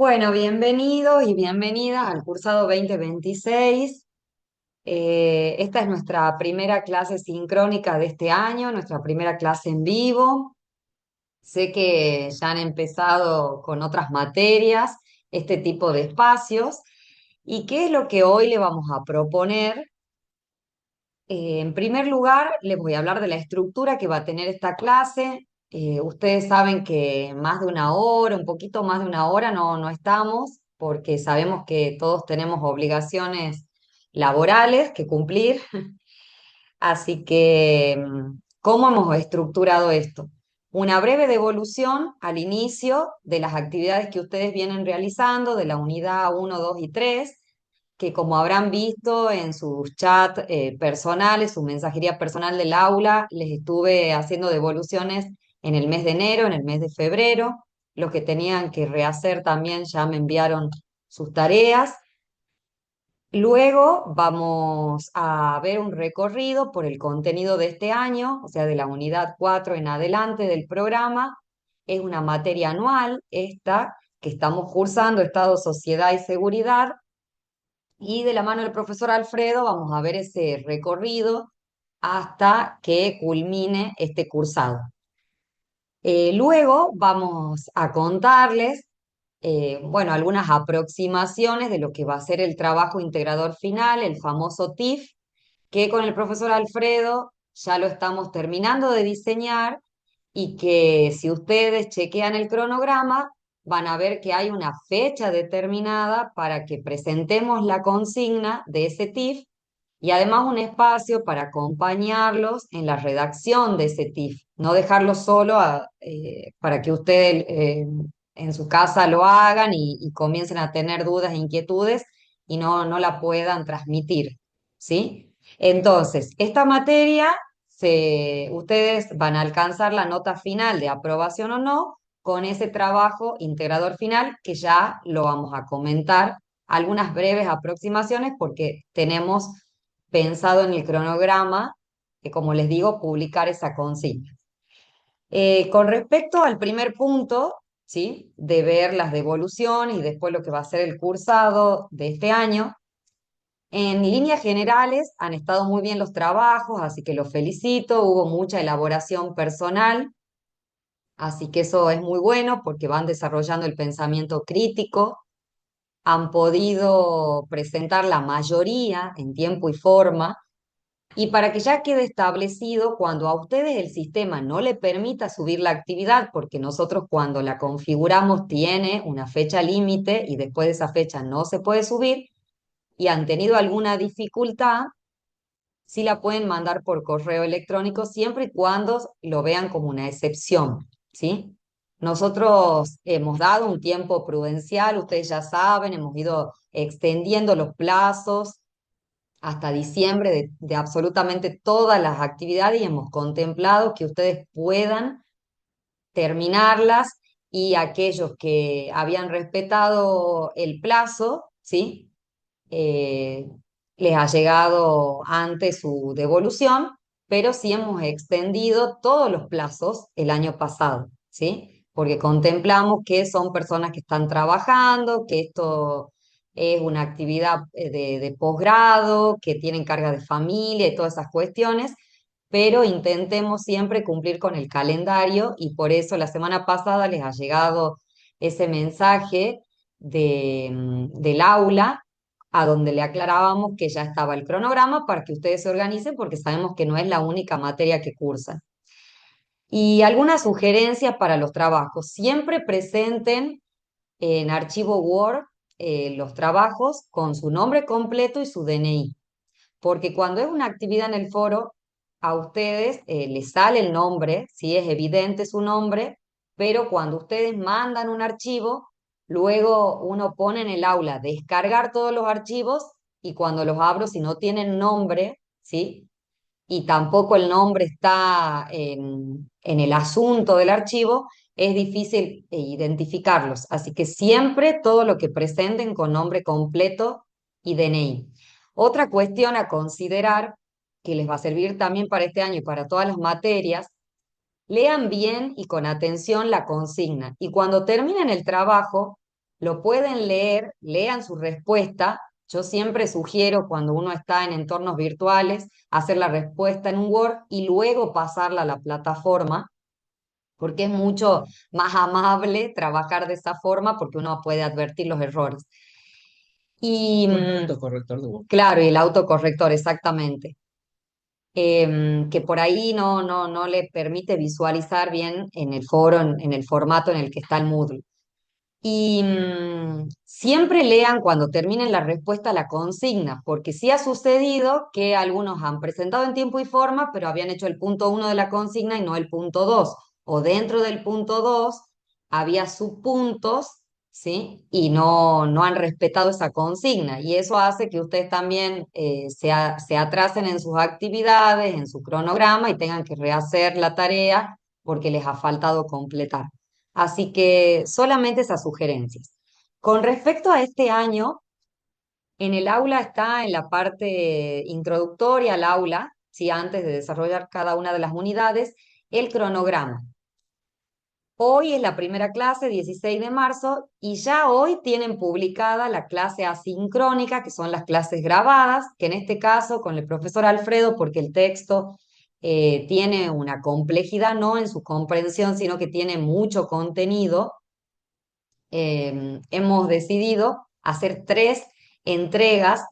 Bueno, bienvenidos y bienvenidas al cursado 2026. Esta es nuestra primera clase sincrónica de este año, nuestra primera clase en vivo. Sé que ya han empezado con otras materias este tipo de espacios. ¿Y qué es lo que hoy le vamos a proponer? En primer lugar, les voy a hablar de la estructura que va a tener esta clase. Ustedes saben que más de una hora, un poquito más de una hora no estamos, porque sabemos que todos tenemos obligaciones laborales que cumplir. Así que, ¿cómo hemos estructurado esto? Una breve devolución al inicio de las actividades que ustedes vienen realizando de la unidad uno, 2 y 3, que como habrán visto en sus chats personales, su mensajería personal del aula, les estuve haciendo devoluciones en el mes de enero, en el mes de febrero. Los que tenían que rehacer también ya me enviaron sus tareas. Luego vamos a ver un recorrido por el contenido de este año, o sea, de la unidad 4 en adelante del programa. Es una materia anual esta que estamos cursando, Estado, Sociedad y Seguridad, y de la mano del profesor Alfredo vamos a ver ese recorrido hasta que culmine este cursado. Luego vamos a contarles, bueno, algunas aproximaciones de lo que va a ser el trabajo integrador final, el famoso TIF, que con el profesor Alfredo ya lo estamos terminando de diseñar y que si ustedes chequean el cronograma, van a ver que hay una fecha determinada para que presentemos la consigna de ese TIF y además un espacio para acompañarlos en la redacción de ese TIF, no dejarlo solo para que ustedes en su casa lo hagan y comiencen a tener dudas e inquietudes y no la puedan transmitir, ¿sí? Entonces, esta materia, ustedes van a alcanzar la nota final de aprobación o no con ese trabajo integrador final que ya lo vamos a comentar, algunas breves aproximaciones porque tenemos pensado en el cronograma, que como les digo, publicar esa consigna. Con respecto al primer punto, ¿sí? De ver las devoluciones y después lo que va a ser el cursado de este año, en líneas generales han estado muy bien los trabajos, así que los felicito, hubo mucha elaboración personal, así que eso es muy bueno porque van desarrollando el pensamiento crítico, han podido presentar la mayoría en tiempo y forma. Y para que ya quede establecido, cuando a ustedes el sistema no le permita subir la actividad, porque nosotros cuando la configuramos tiene una fecha límite y después de esa fecha no se puede subir, y han tenido alguna dificultad, sí la pueden mandar por correo electrónico siempre y cuando lo vean como una excepción, ¿sí? Nosotros hemos dado un tiempo prudencial, ustedes ya saben, hemos ido extendiendo los plazos hasta diciembre de absolutamente todas las actividades y hemos contemplado que ustedes puedan terminarlas y aquellos que habían respetado el plazo, ¿sí? Eh, les ha llegado antes su devolución, pero sí hemos extendido todos los plazos el año pasado, ¿sí? Porque contemplamos que son personas que están trabajando, que esto es una actividad de posgrado, que tienen carga de familia y todas esas cuestiones, pero intentemos siempre cumplir con el calendario y por eso la semana pasada les ha llegado ese mensaje del aula a donde le aclarábamos que ya estaba el cronograma para que ustedes se organicen porque sabemos que no es la única materia que cursan. Y algunas sugerencias para los trabajos. Siempre presenten en archivo Word los trabajos con su nombre completo y su DNI, porque cuando es una actividad en el foro, a ustedes les sale el nombre, sí es evidente su nombre, pero cuando ustedes mandan un archivo, luego uno pone en el aula descargar todos los archivos y cuando los abro, si no tienen nombre, ¿sí? Y tampoco el nombre está en el asunto del archivo, es difícil identificarlos. Así que siempre todo lo que presenten con nombre completo y DNI. Otra cuestión a considerar, que les va a servir también para este año y para todas las materias, lean bien y con atención la consigna. Y cuando terminen el trabajo, lo pueden leer, lean su respuesta. Yo siempre sugiero cuando uno está en entornos virtuales hacer la respuesta en un Word y luego pasarla a la plataforma, porque es mucho más amable trabajar de esa forma porque uno puede advertir los errores. Y Con el autocorrector de Word. claro, y el autocorrector, exactamente. Que por ahí no le permite visualizar bien en el foro, en el formato en el que está el Moodle. Y siempre lean cuando terminen la respuesta la consigna, porque sí ha sucedido que algunos han presentado en tiempo y forma, pero habían hecho el punto uno de la consigna y no el punto dos. O dentro del punto dos había subpuntos, ¿sí? Y no han respetado esa consigna. Y eso hace que ustedes también se atrasen en sus actividades, en su cronograma y tengan que rehacer la tarea porque les ha faltado completar. Así que solamente esas sugerencias. Con respecto a este año, en el aula está en la parte introductoria al aula, ¿sí? Antes de desarrollar cada una de las unidades, el cronograma. Hoy es la primera clase, 16 de marzo, y ya hoy tienen publicada la clase asincrónica, que son las clases grabadas, que en este caso con el profesor Alfredo, porque el texto tiene una complejidad no en su comprensión, sino que tiene mucho contenido. Hemos decidido hacer 3 entregas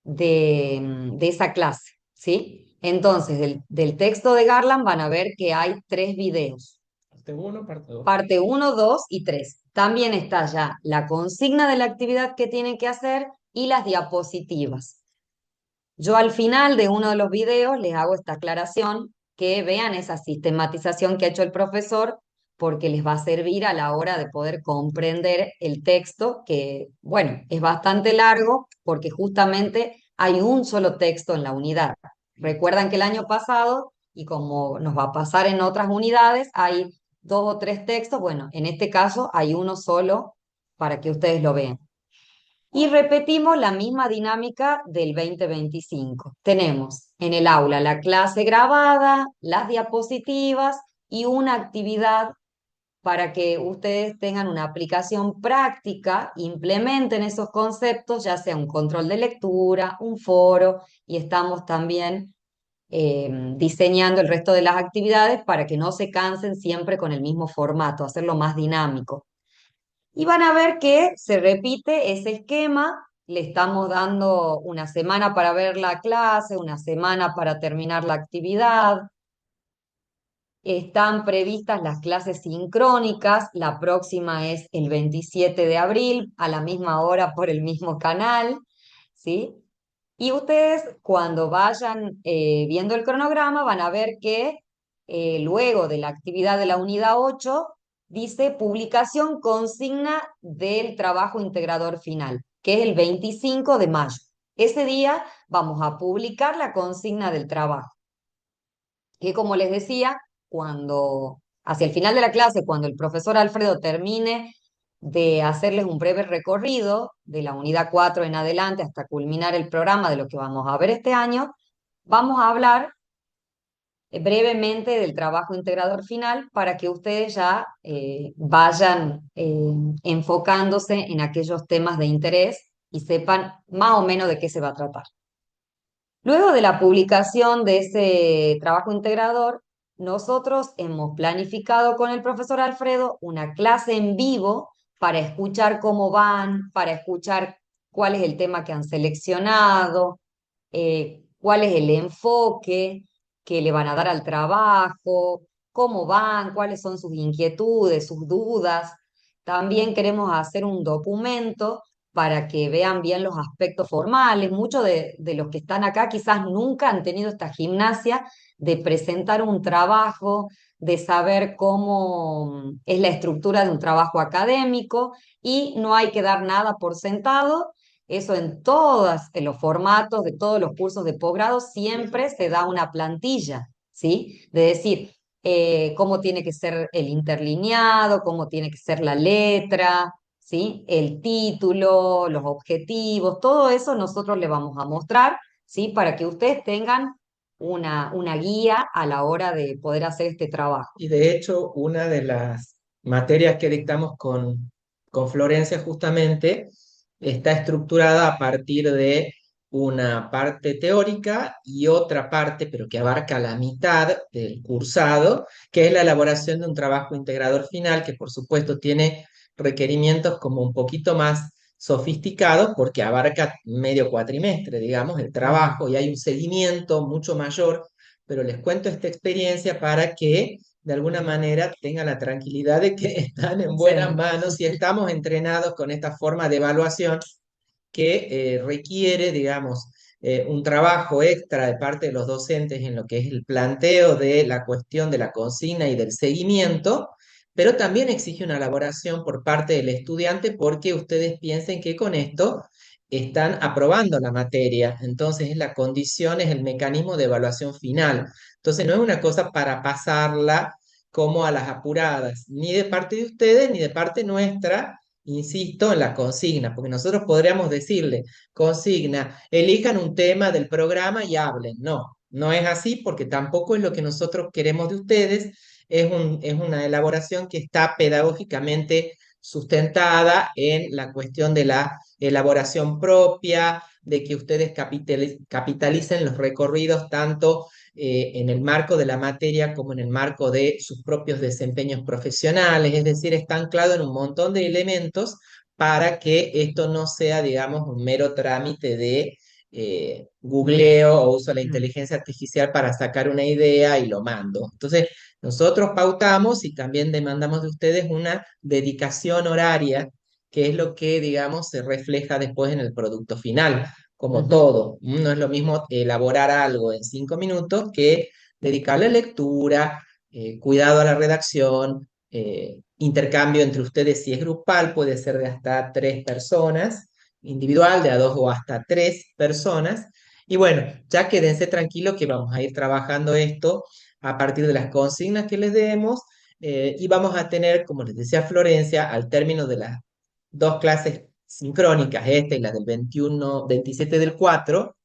de esa clase, ¿sí? Entonces, del texto de Garland van a ver que hay 3 videos, Parte uno, parte 2. parte uno, 2 y 3. También está ya la consigna de la actividad que tienen que hacer y las diapositivas. Yo al final de uno de los videos les hago esta aclaración, que vean esa sistematización que ha hecho el profesor, porque les va a servir a la hora de poder comprender el texto, que, bueno, es bastante largo porque justamente hay un solo texto en la unidad. Recuerdan que el año pasado, y como nos va a pasar en otras unidades, hay 2 o 3 textos. Bueno, en este caso hay uno solo para que ustedes lo vean. Y repetimos la misma dinámica del 2025. Tenemos en el aula la clase grabada, las diapositivas y una actividad para que ustedes tengan una aplicación práctica, implementen esos conceptos, ya sea un control de lectura, un foro, y estamos también diseñando el resto de las actividades para que no se cansen siempre con el mismo formato, hacerlo más dinámico. Y van a ver que se repite ese esquema, le estamos dando una semana para ver la clase, una semana para terminar la actividad. Están previstas las clases sincrónicas, la próxima es el 27 de abril a la misma hora por el mismo canal, ¿sí? Y ustedes cuando vayan viendo el cronograma van a ver que luego de la actividad de la unidad 8 dice publicación consigna del trabajo integrador final, que es el 25 de mayo. Ese día vamos a publicar la consigna del trabajo, que como les decía, cuando hacia el final de la clase, cuando el profesor Alfredo termine de hacerles un breve recorrido de la unidad 4 en adelante hasta culminar el programa de lo que vamos a ver este año, vamos a hablar brevemente del trabajo integrador final para que ustedes ya vayan enfocándose en aquellos temas de interés y sepan más o menos de qué se va a tratar. Luego de la publicación de ese trabajo integrador, nosotros hemos planificado con el profesor Alfredo una clase en vivo para escuchar cómo van, para escuchar cuál es el tema que han seleccionado, cuál es el enfoque que le van a dar al trabajo, cómo van, cuáles son sus inquietudes, sus dudas. También queremos hacer un documento para que vean bien los aspectos formales. Muchos de los que están acá quizás nunca han tenido esta gimnasia de presentar un trabajo, de saber cómo es la estructura de un trabajo académico y no hay que dar nada por sentado. Eso en todos en los formatos de todos los cursos de posgrado siempre se da una plantilla, ¿sí? De decir cómo tiene que ser el interlineado, cómo tiene que ser la letra, ¿sí? El título, los objetivos, todo eso nosotros le vamos a mostrar, ¿sí? Para que ustedes tengan una guía a la hora de poder hacer este trabajo. Y de hecho, una de las materias que dictamos con Florencia justamente está estructurada a partir de una parte teórica y otra parte, pero que abarca la mitad del cursado, que es la elaboración de un trabajo integrador final, que por supuesto tiene requerimientos como un poquito más sofisticados porque abarca medio cuatrimestre, digamos, el Ujú. trabajo y hay un seguimiento mucho mayor, pero les cuento esta experiencia para que de alguna manera tengan la tranquilidad de que están en buenas Sí, manos y estamos entrenados con esta forma de evaluación que requiere, digamos, un trabajo extra de parte de los docentes en lo que es el planteo de la cuestión de la consigna y del seguimiento, pero también exige una elaboración por parte del estudiante porque ustedes piensen que con esto están aprobando la materia, entonces es la condición, es el mecanismo de evaluación final. Entonces no es una cosa para pasarla como a las apuradas, ni de parte de ustedes ni de parte nuestra, insisto, en la consigna, porque nosotros podríamos decirle, consigna, elijan un tema del programa y hablen. No, no es así porque tampoco es lo que nosotros queremos de ustedes. Es una elaboración que está pedagógicamente sustentada en la cuestión de la elaboración propia, de que ustedes capitalicen los recorridos tanto en el marco de la materia como en el marco de sus propios desempeños profesionales, es decir, está anclado en un montón de elementos para que esto no sea, digamos, un mero trámite de googleo o uso de la mm, inteligencia artificial para sacar una idea y lo mando. Entonces, nosotros pautamos y también demandamos de ustedes una dedicación horaria, que es lo que, digamos, se refleja después en el producto final como ujú. todo. No es lo mismo elaborar algo en 5 minutos que dedicarle lectura, cuidado a la redacción, intercambio entre ustedes si es grupal, puede ser de hasta 3 personas, individual de a dos o hasta 3 personas. Y bueno, ya quédense tranquilos que vamos a ir trabajando esto a partir de las consignas que les demos y vamos a tener, como les decía Florencia, al término de las 2 clases sincrónicas, esta y la del 21, 27 del 4,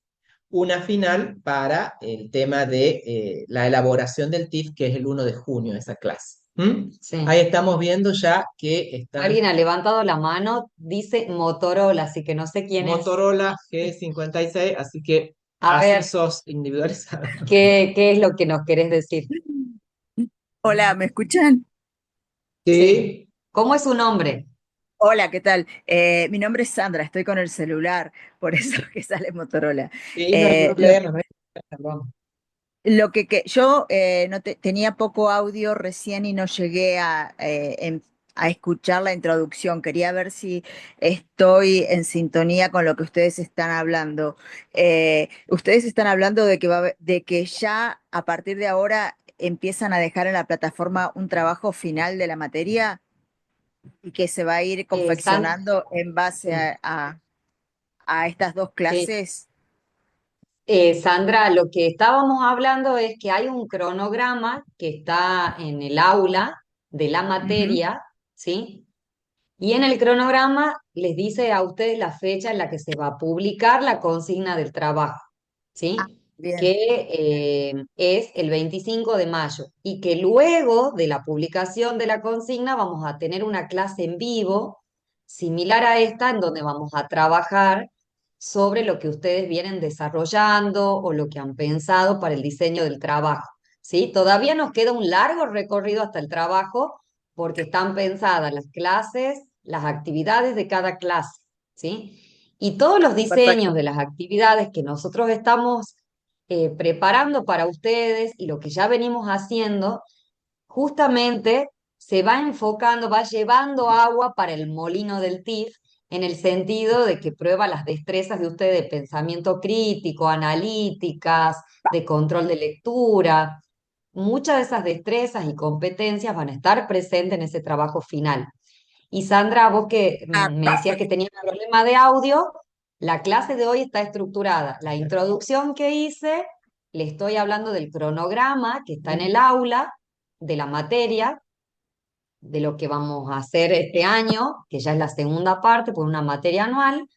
una final para el tema de la elaboración del TIF, que es el 1 de junio, esa clase. ¿Mm? Ahí Sí. estamos viendo ya que están Alguien ha levantado la mano, dice Motorola, así que no sé quién es. Motorola G56, así que A ver, accesos individualizados. ¿qué es lo que nos querés decir? Hola, ¿me escuchan? Sí. Sí, ¿Cómo es su nombre? Hola, ¿qué tal? Mi nombre es Sandra, estoy con el celular, por eso que sale Motorola. sí, no hay Eh, lo, problema, no hay problema. yo no tenía poco audio recién y no llegué a escuchar la introducción. Quería ver si estoy en sintonía con lo que ustedes están hablando. Ustedes están hablando de que de que ya a partir de ahora empiezan a dejar en la plataforma un trabajo final de la materia. Y que se va a ir San, confeccionando en base sí, a estas dos sí. clases. Sandra, lo que estábamos hablando es que hay un cronograma que está en el aula de la Ujú. materia, ¿sí? Y en el cronograma les dice a ustedes la fecha en la que se va a publicar la consigna del trabajo, ¿sí? Bien, Que es el 25 de mayo y que luego de la publicación de la consigna vamos a tener una clase en vivo similar a esta en donde vamos a trabajar sobre lo que ustedes vienen desarrollando o lo que han pensado para el diseño del trabajo, ¿sí? Todavía nos queda un largo recorrido hasta el trabajo porque están pensadas las clases, las actividades de cada clase, ¿sí? Y todos los diseños perfecto. de las actividades que nosotros estamos preparando para ustedes y lo que ya venimos haciendo, justamente se va enfocando, va llevando agua para el molino del TIF en el sentido de que prueba las destrezas de ustedes de pensamiento crítico, analíticas, de control de lectura. Muchas de esas destrezas y competencias van a estar presentes en ese trabajo final. Y Sandra, vos que Ah, me decías que tenías un problema de audio, la clase de hoy está estructurada. La introducción que hice, le estoy hablando del cronograma que está en el aula, de la materia, de lo que vamos a hacer este año, que ya es la segunda parte, por una materia anual.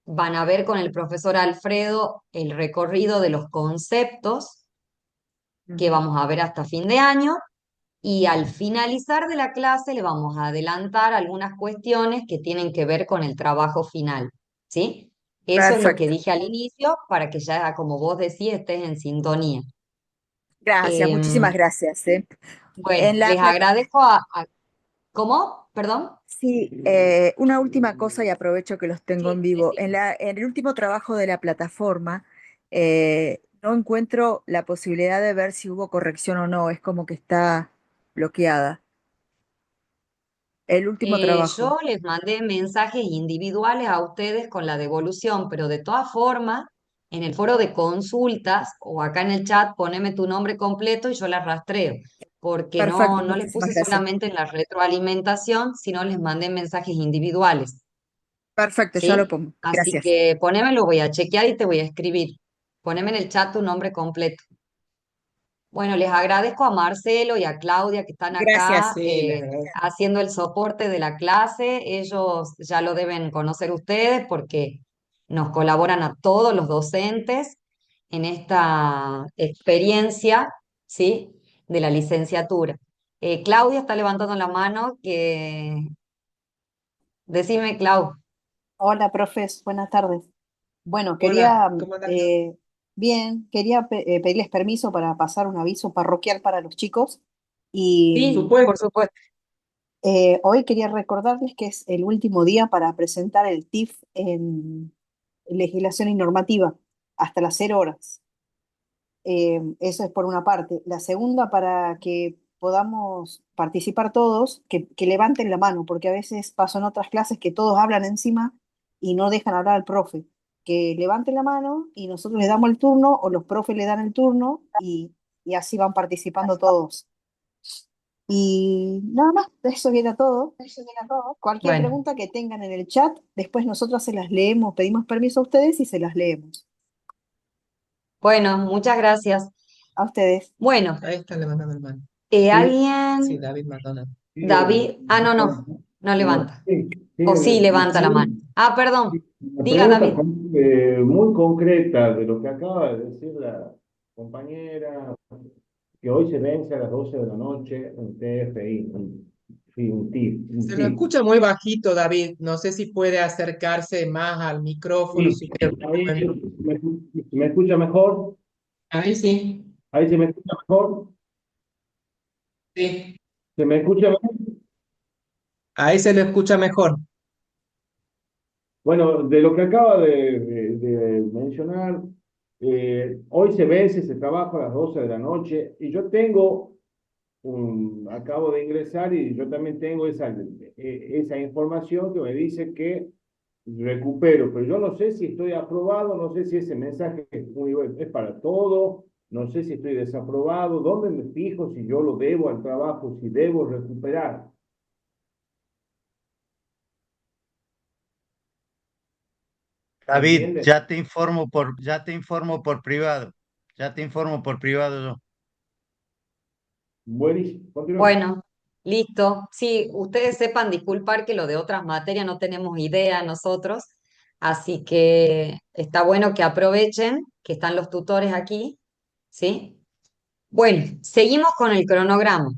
Van a ver con el profesor Alfredo el recorrido de los conceptos que ujú. vamos a ver hasta fin de año y al finalizar de la clase le vamos a adelantar algunas cuestiones que tienen que ver con el trabajo final, ¿sí? Eso es lo que Perfecto. dije al inicio para que ya, como vos decís, estés en sintonía. Gracias, muchísimas Em, gracias. bueno, En la les plata- agradezco ¿cómo? ¿Perdón? Sí, una última cosa y aprovecho que los tengo en Sí, vivo. decime. En el último trabajo de la plataforma, no encuentro la posibilidad de ver si hubo corrección o no, es como que está bloqueada. El último trabajo. Yo les mandé mensajes individuales a ustedes con la devolución, pero de todas formas, en el foro de consultas o acá en el chat, poneme tu nombre completo y yo la rastreo, porque Perfecto, no les muchísimas puse gracias. solamente en la retroalimentación, sino les mandé mensajes individuales, Perfecto, ya lo ¿sí? pongo. Así Gracias. que ponémelo, voy a chequear y te voy a escribir. Poneme en el chat tu nombre completo. Bueno, les agradezco a Marcelo y a Claudia que están acá Gracias. Sí, les agradezco. haciendo el soporte de la clase. Ellos ya lo deben conocer ustedes porque nos colaboran a todos los docentes en esta experiencia, ¿sí? De la licenciatura. Claudia está levantando la mano que... Decime, Clau. Hola, profes, buenas tardes. Bueno, Hola, quería, ¿cómo andás? bien, quería pedirles permiso para pasar un aviso parroquial para los chicos y Por Sí, por supuesto. supuesto. hoy quería recordarles que es el último día para presentar el TIF en legislación y normativa hasta las 0 horas. Eso es por una parte. La segunda, para que podamos participar todos, que levanten la mano, porque a veces paso en otras clases que todos hablan encima y no dejan hablar al profe. Que levanten la mano y nosotros les damos el turno o los profes le dan el turno y así van participando todos. Y nada más, eso viene a todo. Cualquier Bueno, pregunta que tengan en el chat, después nosotros se las leemos, pedimos permiso a ustedes y se las leemos. bueno, muchas gracias. A ustedes. Bueno, Ahí está levantando la mano. Sí, Sí, alguien, David Maldonado. sí, David, me no, están- no no, levanta. sí, sí, O sí, la levanta la mano. pregunta, Ah, perdón. la Diga, pregunta David. muy concreta de lo que acaba de decir la compañera, que hoy se vence a las 12 de la noche un TFI, sí, un TIF, un Se lo TIF. escucha muy bajito, David. No sé si puede acercarse más al micrófono, Sí, si tiene ahí problema. me escucha mejor, Ahí sí, ahí se me escucha mejor, sí. se me escucha mejor. Ahí se lo escucha mejor. Bueno, de lo que acaba de mencionar, hoy se vence ese trabajo a las 12 de la noche y yo tengo acabo de ingresar y yo también tengo esa información que me dice que recupero, pero yo no sé si estoy aprobado, no sé si ese mensaje es para todo, no sé si estoy desaprobado, dónde me fijo si yo lo debo al trabajo, si debo recuperar, ¿se David, entiende? ya te informo por privado, ya te informo por privado yo. Buenísimo, continúa. Bueno, listo. Sí, ustedes sepan disculpar que lo de otras materias no tenemos idea nosotros, así que está bueno que aprovechen que están los tutores aquí, ¿sí? Bueno, seguimos con el cronograma.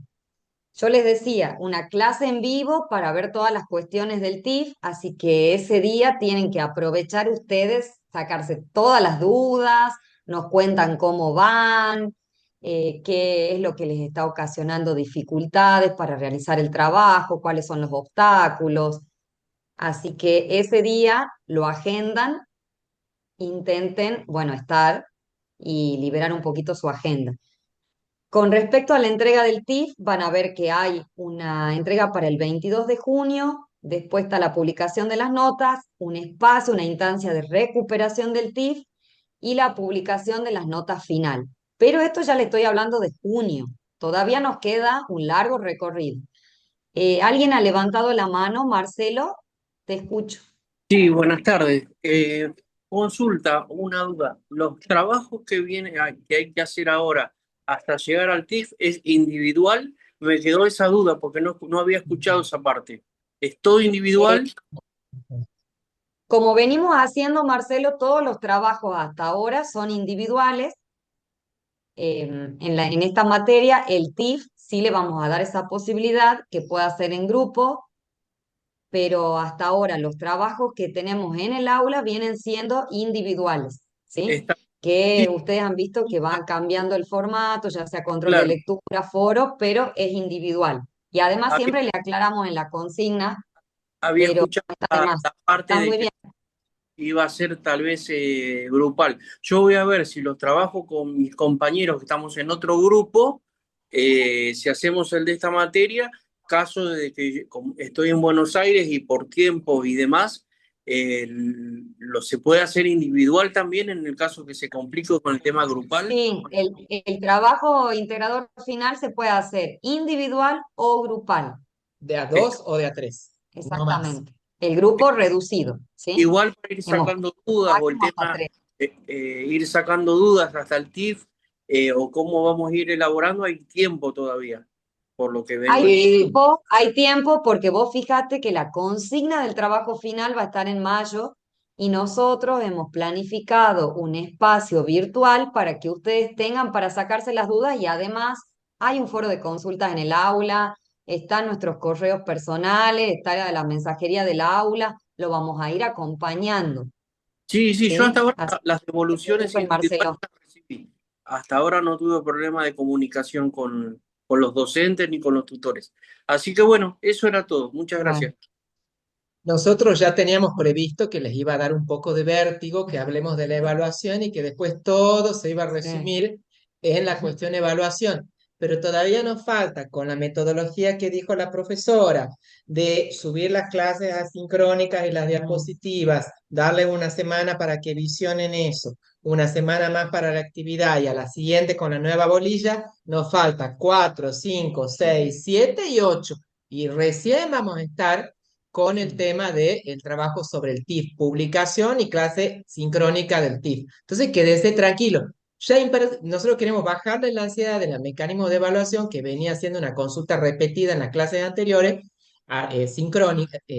Yo les decía, una clase en vivo para ver todas las cuestiones del TIF, así que ese día tienen que aprovechar ustedes, sacarse todas las dudas, nos cuentan cómo van, qué es lo que les está ocasionando dificultades para realizar el trabajo, cuáles son los obstáculos. Así que ese día lo agendan, intenten, bueno, estar y liberar un poquito su agenda. Con respecto a la entrega del TIF, van a ver que hay una entrega para el 22 de junio, después está la publicación de las notas, un espacio, una instancia de recuperación del TIF y la publicación de las notas final. Pero esto ya le estoy hablando de junio, todavía nos queda un largo recorrido. ¿Alguien ha levantado la mano? Marcelo, te escucho. Sí, buenas tardes. Consulta, una duda. ¿Los trabajos que hay que hacer ahora hasta llegar al TIF es individual? Me quedó esa duda porque no había escuchado esa parte. ¿Es todo Eh, individual? Como venimos haciendo, Marcelo, todos los trabajos hasta ahora son individuales en esta materia, el TIF sí le vamos a dar esa posibilidad que pueda hacer en grupo, pero hasta ahora los trabajos que tenemos en el aula vienen siendo individuales, ¿sí? Está, Que sí, ustedes han visto que van cambiando el formato, ya sea control de claro, lectura, foro, pero es individual. Y además había, siempre le aclaramos en la consigna, había pero escuchado no está de más. la parte Está de muy que bien. iba a ser tal vez grupal. Yo voy a ver si los trabajo con mis compañeros que estamos en otro grupo, si hacemos el de esta materia, caso de que como estoy en Buenos Aires y por tiempo y demás, se puede hacer individual también en el caso que se complique con el tema grupal. Sí, el trabajo integrador final se puede hacer individual o grupal, ¿De a Está. dos o de a tres? No más. exactamente. El grupo reducido, ¿sí? Igual para ir Hemos sacando dudas o el máximo hasta tema, tres. ir sacando dudas hasta el TIF o cómo vamos a ir elaborando, hay tiempo todavía, por lo que vengo Sí, Hay tiempo porque vos fíjate que la consigna del trabajo final va a estar en mayo y nosotros hemos planificado un espacio virtual para que ustedes tengan para sacarse las dudas y además hay un foro de consultas en el aula, están nuestros correos personales, está la mensajería del aula, lo vamos a ir acompañando, Sí, sí, yo hasta ¿sí? ahora Así las que no se devoluciones preocupen, individuales Marcelo. las recibí. Hasta ahora no tuve problema de comunicación con los docentes ni con los tutores. Así que bueno, eso era todo. Muchas Bueno, gracias. nosotros ya teníamos previsto que les iba a dar un poco de vértigo, que hablemos de la evaluación y que después todo se iba a sí. resumir en la cuestión evaluación. Pero todavía nos falta, con la metodología que dijo la profesora, de subir las clases asincrónicas y las diapositivas, darle una semana para que visionen eso, una semana más para la actividad y a la siguiente con la nueva bolilla, nos falta 4, 5, 6, 7 y 8. Y recién vamos a estar con el tema del trabajo sobre el TIF, publicación y clase sincrónica del TIF. Entonces, quédese tranquilo. Nosotros queremos bajarle la ansiedad del mecanismo de evaluación que venía siendo una consulta repetida en las clases anteriores,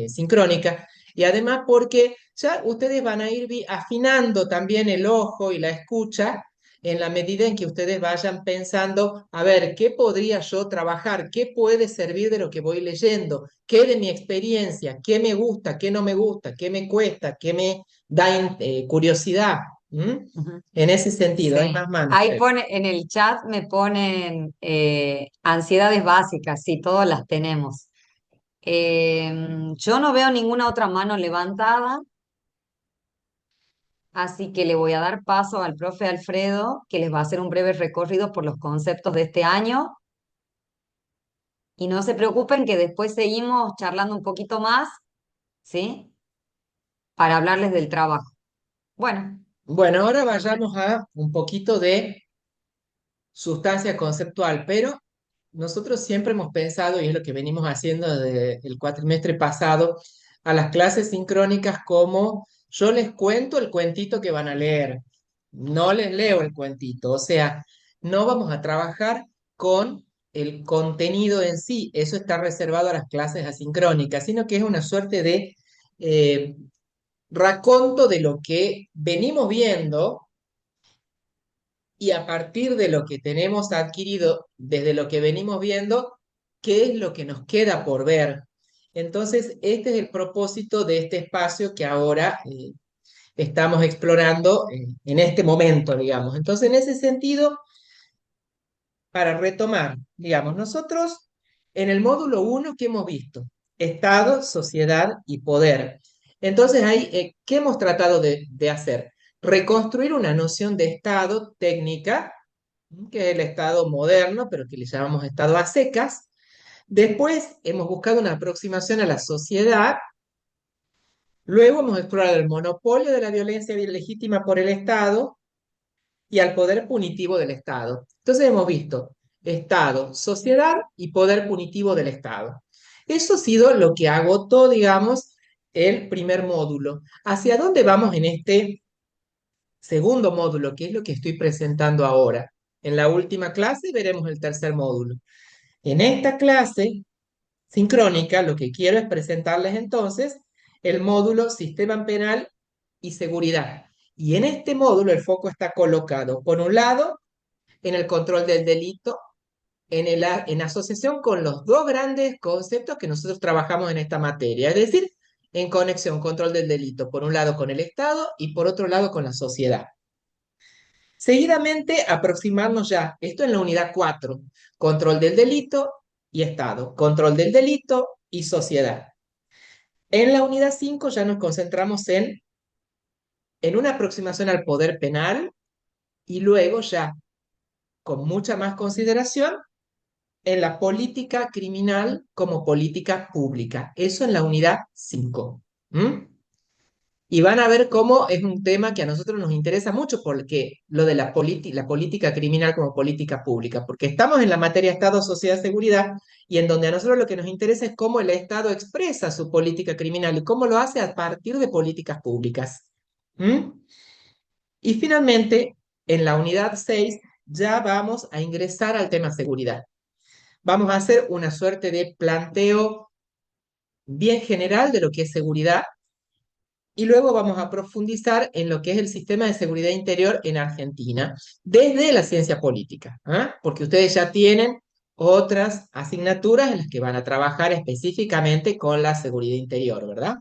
sincrónica, y además porque ya ustedes van a ir afinando también el ojo y la escucha en la medida en que ustedes vayan pensando, a ver, ¿qué podría yo trabajar? ¿Qué puede servir de lo que voy leyendo? ¿Qué de mi experiencia? ¿Qué me gusta? ¿Qué no me gusta? ¿Qué me cuesta? ¿Qué me da curiosidad? ¿Mm? Ujú. En ese sentido, hay Sí, más manos. ahí pone, en el chat me ponen ansiedades básicas, sí, todas las tenemos. Yo no veo ninguna otra mano levantada, así que le voy a dar paso al profe Alfredo, que les va a hacer un breve recorrido por los conceptos de este año. Y no se preocupen que después seguimos charlando un poquito más, ¿sí? Para hablarles del trabajo. Bueno, Bueno, ahora vayamos a un poquito de sustancia conceptual, pero nosotros siempre hemos pensado, y es lo que venimos haciendo desde el cuatrimestre pasado, a las clases sincrónicas como yo les cuento el cuentito que van a leer, no les leo el cuentito, o sea, no vamos a trabajar con el contenido en sí, eso está reservado a las clases asincrónicas, sino que es una suerte de eh, raconto de lo que venimos viendo y a partir de lo que tenemos adquirido desde lo que venimos viendo, ¿qué es lo que nos queda por ver? Entonces, este es el propósito de este espacio que ahora estamos explorando en este momento, digamos. Entonces, en ese sentido, para retomar, digamos, nosotros en el módulo uno ¿qué hemos visto? Estado, sociedad y poder. Entonces, ahí, ¿qué hemos tratado de hacer? Reconstruir una noción de Estado técnica, que es el Estado moderno, pero que le llamamos Estado a secas. Después hemos buscado una aproximación a la sociedad. Luego hemos explorado el monopolio de la violencia ilegítima por el Estado y al poder punitivo del Estado. Entonces hemos visto Estado, sociedad y poder punitivo del Estado. Eso ha sido lo que agotó, digamos, el primer módulo. ¿Hacia dónde vamos en este segundo módulo? ¿Qué es lo que estoy presentando ahora? En la última clase veremos el tercer módulo. En esta clase sincrónica, lo que quiero es presentarles entonces el módulo Sistema Penal y Seguridad. Y en este módulo el foco está colocado, por un lado, en el control del delito, en asociación con los dos grandes conceptos que nosotros trabajamos en esta materia, es decir, en conexión, control del delito, por un lado con el Estado y por otro lado con la sociedad. Seguidamente, aproximarnos ya, esto en la unidad 4, control del delito y Estado, control del delito y sociedad. En la unidad 5 ya nos concentramos en una aproximación al poder penal y luego ya, con mucha más consideración, en la política criminal como política pública. Eso en la unidad 5. ¿Mm? Y van a ver cómo es un tema que a nosotros nos interesa mucho, porque lo de la política criminal como política pública, porque estamos en la materia Estado, Sociedad, Seguridad, y en donde a nosotros lo que nos interesa es cómo el Estado expresa su política criminal y cómo lo hace a partir de políticas públicas. ¿Mm? Y finalmente, en la unidad 6 ya vamos a ingresar al tema seguridad. Vamos a hacer una suerte de planteo bien general de lo que es seguridad y luego vamos a profundizar en lo que es el sistema de seguridad interior en Argentina desde la ciencia política, ¿ah? Porque ustedes ya tienen otras asignaturas en las que van a trabajar específicamente con la seguridad interior, ¿verdad?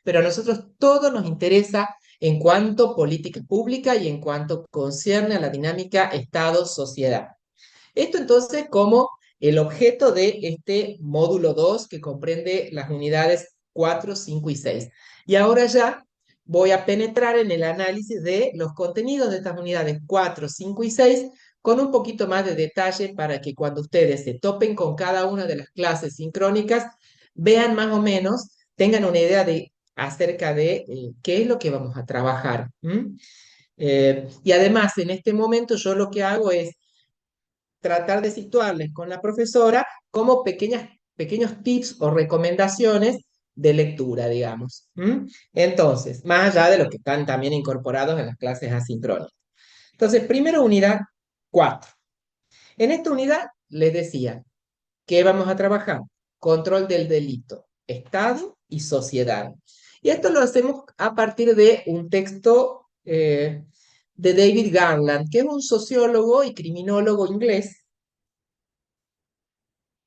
Pero a nosotros todo nos interesa en cuanto a política pública y en cuanto concierne a la dinámica Estado-sociedad. Esto entonces como el objeto de este módulo 2 que comprende las unidades 4, 5 y 6. Y ahora ya voy a penetrar en el análisis de los contenidos de estas unidades 4, 5 y 6 con un poquito más de detalle para que cuando ustedes se topen con cada una de las clases sincrónicas, vean más o menos, tengan una idea acerca de qué es lo que vamos a trabajar. Y además, en este momento yo lo que hago es tratar de situarles con la profesora como pequeños tips o recomendaciones de lectura, digamos. Entonces, más allá de los que están también incorporados en las clases asincrónicas. Entonces, primero unidad 4. En esta unidad les decía que vamos a trabajar control del delito, Estado y sociedad. Y esto lo hacemos a partir de un texto de David Garland, que es un sociólogo y criminólogo inglés,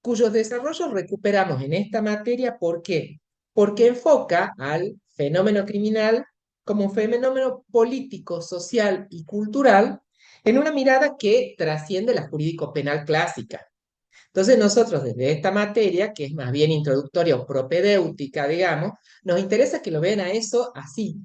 cuyos desarrollos recuperamos en esta materia. ¿Por qué? Porque enfoca al fenómeno criminal como un fenómeno político, social y cultural en una mirada que trasciende la jurídico-penal clásica. Entonces nosotros desde esta materia, que es más bien introductoria o propedéutica, digamos, nos interesa que lo vean a eso así,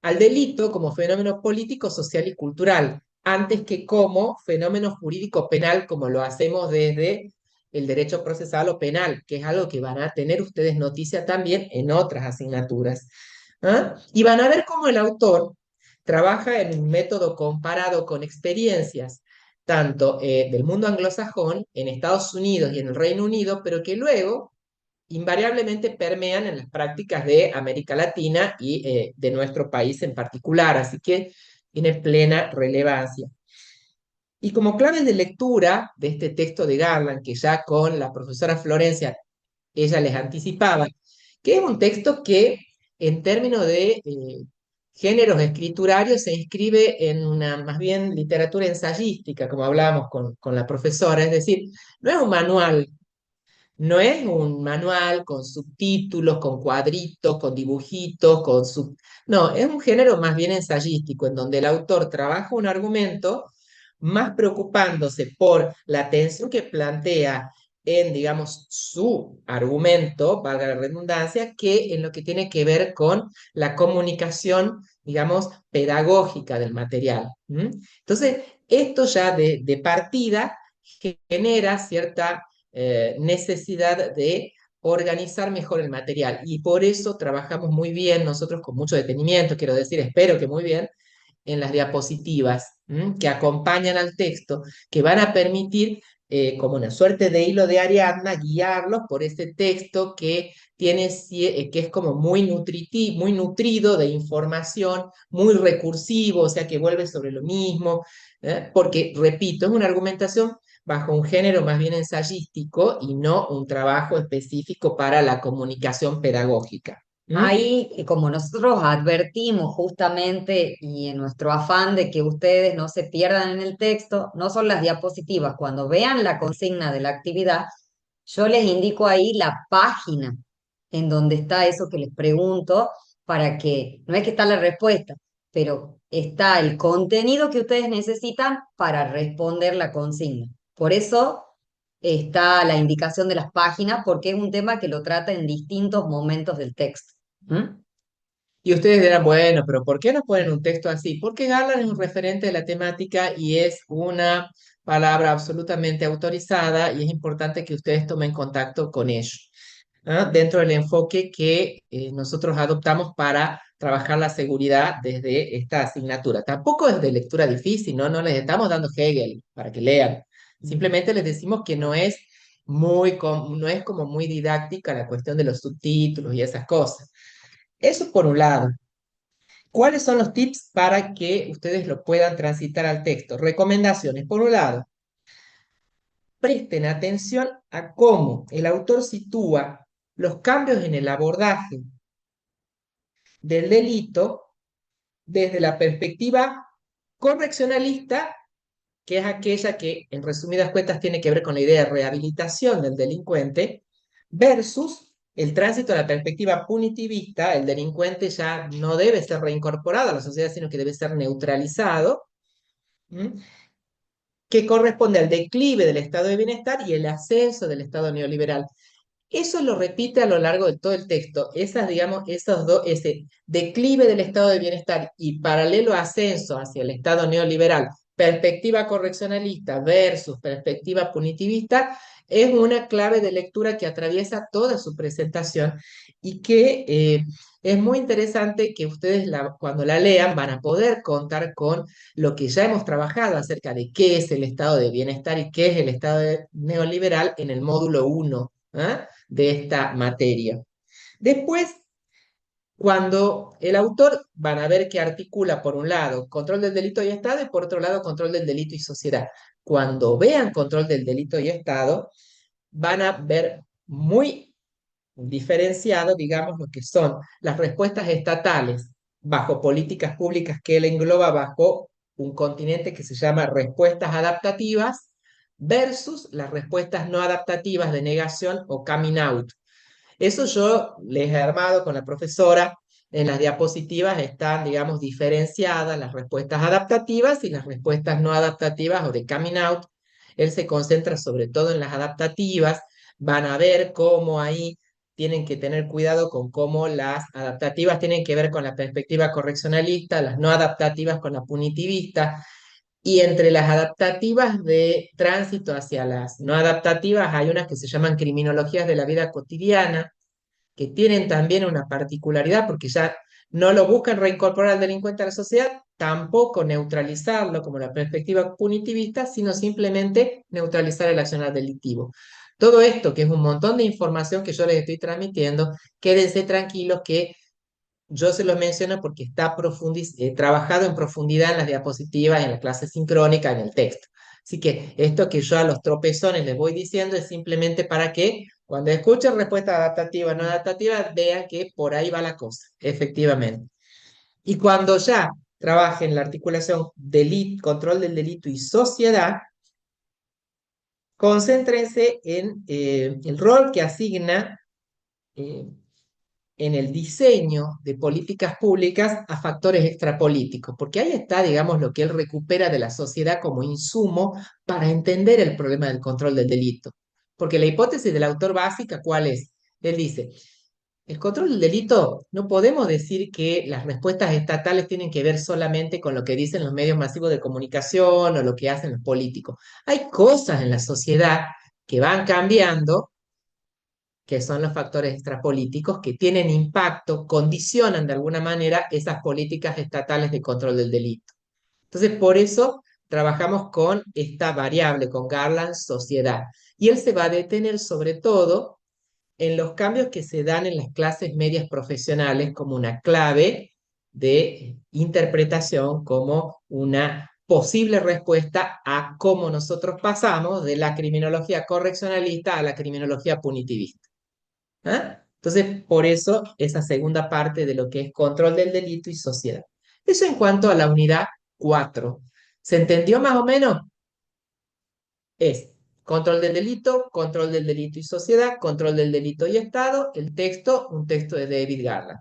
al delito como fenómeno político, social y cultural, antes que como fenómeno jurídico penal, como lo hacemos desde el derecho procesal o penal, que es algo que van a tener ustedes noticia también en otras asignaturas. ¿Ah? Y van a ver cómo el autor trabaja en un método comparado con experiencias tanto del mundo anglosajón, en Estados Unidos y en el Reino Unido, pero que luego invariablemente permean en las prácticas de América Latina y de nuestro país en particular, así que tiene plena relevancia. Y como claves de lectura de este texto de Garland, que ya con la profesora Florencia ella les anticipaba, que es un texto que en términos de géneros escriturarios se inscribe en una más bien literatura ensayística, como hablábamos con la profesora, es decir, no es un manual, no es un manual con subtítulos, con cuadritos, con dibujitos, No, es un género más bien ensayístico, en donde el autor trabaja un argumento más preocupándose por la tensión que plantea en, digamos, su argumento, valga la redundancia, que en lo que tiene que ver con la comunicación, digamos, pedagógica del material. Entonces, esto ya de partida genera cierta necesidad de organizar mejor el material y por eso trabajamos muy bien nosotros con mucho detenimiento, quiero decir, espero que muy bien, en las diapositivas que acompañan al texto, que van a permitir como una suerte de hilo de Ariadna guiarlos por ese texto que tiene, que es como muy muy nutrido de información, muy recursivo, o sea que vuelve sobre lo mismo, porque, repito, es una argumentación bajo un género más bien ensayístico y no un trabajo específico para la comunicación pedagógica. ¿Mm? Ahí, como nosotros advertimos justamente y en nuestro afán de que ustedes no se pierdan en el texto, no son las diapositivas. Cuando vean la consigna de la actividad, yo les indico ahí la página en donde está eso que les pregunto para que, no es que está la respuesta, pero está el contenido que ustedes necesitan para responder la consigna. Por eso está la indicación de las páginas, porque es un tema que lo trata en distintos momentos del texto. ¿Mm? Y ustedes dirán, bueno, pero ¿por qué no ponen un texto así? Porque Garland es un referente de la temática y es una palabra absolutamente autorizada y es importante que ustedes tomen contacto con ello, ¿ah? Dentro del enfoque que nosotros adoptamos para trabajar la seguridad desde esta asignatura. Tampoco es de lectura difícil, ¿no? No les estamos dando Hegel para que lean. Simplemente les decimos que no es no es como muy didáctica la cuestión de los subtítulos y esas cosas. Eso por un lado. ¿Cuáles son los tips para que ustedes lo puedan transitar al texto? Recomendaciones. Por un lado, presten atención a cómo el autor sitúa los cambios en el abordaje del delito desde la perspectiva correccionalista, que es aquella que, en resumidas cuentas, tiene que ver con la idea de rehabilitación del delincuente, versus el tránsito a la perspectiva punitivista. El delincuente ya no debe ser reincorporado a la sociedad, sino que debe ser neutralizado, ¿m? Que corresponde al declive del estado de bienestar y el ascenso del estado neoliberal. Eso lo repite a lo largo de todo el texto. Digamos, ese declive del estado de bienestar y paralelo ascenso hacia el estado neoliberal, perspectiva correccionalista versus perspectiva punitivista, es una clave de lectura que atraviesa toda su presentación y que es muy interesante que ustedes cuando la lean van a poder contar con lo que ya hemos trabajado acerca de qué es el estado de bienestar y qué es el estado neoliberal en el módulo 1. ¿Ah? De esta materia. Después, cuando el autor van a ver que articula por un lado control del delito y Estado y por otro lado control del delito y sociedad. Cuando vean control del delito y Estado, van a ver muy diferenciado, digamos, lo que son las respuestas estatales bajo políticas públicas que él engloba bajo un continente que se llama respuestas adaptativas versus las respuestas no adaptativas de negación o coming out. Eso yo les he armado con la profesora. En las diapositivas están, digamos, diferenciadas las respuestas adaptativas y las respuestas no adaptativas o de coming out. Él se concentra sobre todo en las adaptativas. Van a ver cómo ahí tienen que tener cuidado con cómo las adaptativas tienen que ver con la perspectiva correccionalista, las no adaptativas con la punitivista, y entre las adaptativas de tránsito hacia las no adaptativas hay unas que se llaman criminologías de la vida cotidiana, que tienen también una particularidad porque ya no lo buscan reincorporar al delincuente a la sociedad, tampoco neutralizarlo como la perspectiva punitivista, sino simplemente neutralizar el accionar delictivo. Todo esto, que es un montón de información que yo les estoy transmitiendo, quédense tranquilos que yo se lo menciono porque está trabajado en profundidad en las diapositivas, en la clase sincrónica, en el texto. Así que esto que yo a los tropezones les voy diciendo es simplemente para que cuando escuchen respuesta adaptativa o no adaptativa, vean que por ahí va la cosa, efectivamente. Y cuando ya trabajen la articulación control del delito y sociedad, concéntrense en el rol que asigna eh, en el diseño de políticas públicas a factores extrapolíticos, porque ahí está, digamos, lo que él recupera de la sociedad como insumo para entender el problema del control del delito. Porque la hipótesis del autor básica, ¿cuál es? Él dice, el control del delito, no podemos decir que las respuestas estatales tienen que ver solamente con lo que dicen los medios masivos de comunicación o lo que hacen los políticos. Hay cosas en la sociedad que van cambiando, que son los factores extrapolíticos, que tienen impacto, condicionan de alguna manera esas políticas estatales de control del delito. Entonces, por eso trabajamos con esta variable, con Garland sociedad. Y él se va a detener sobre todo en los cambios que se dan en las clases medias profesionales como una clave de interpretación, como una posible respuesta a cómo nosotros pasamos de la criminología correccionalista a la criminología punitivista. ¿Ah? Entonces, Entonces, por eso, esa segunda parte de lo que es control del delito y sociedad. Eso en cuanto a la unidad 4. ¿Se entendió más o menos? Es control del delito y sociedad, control del delito y Estado, el texto, un texto de David Garland.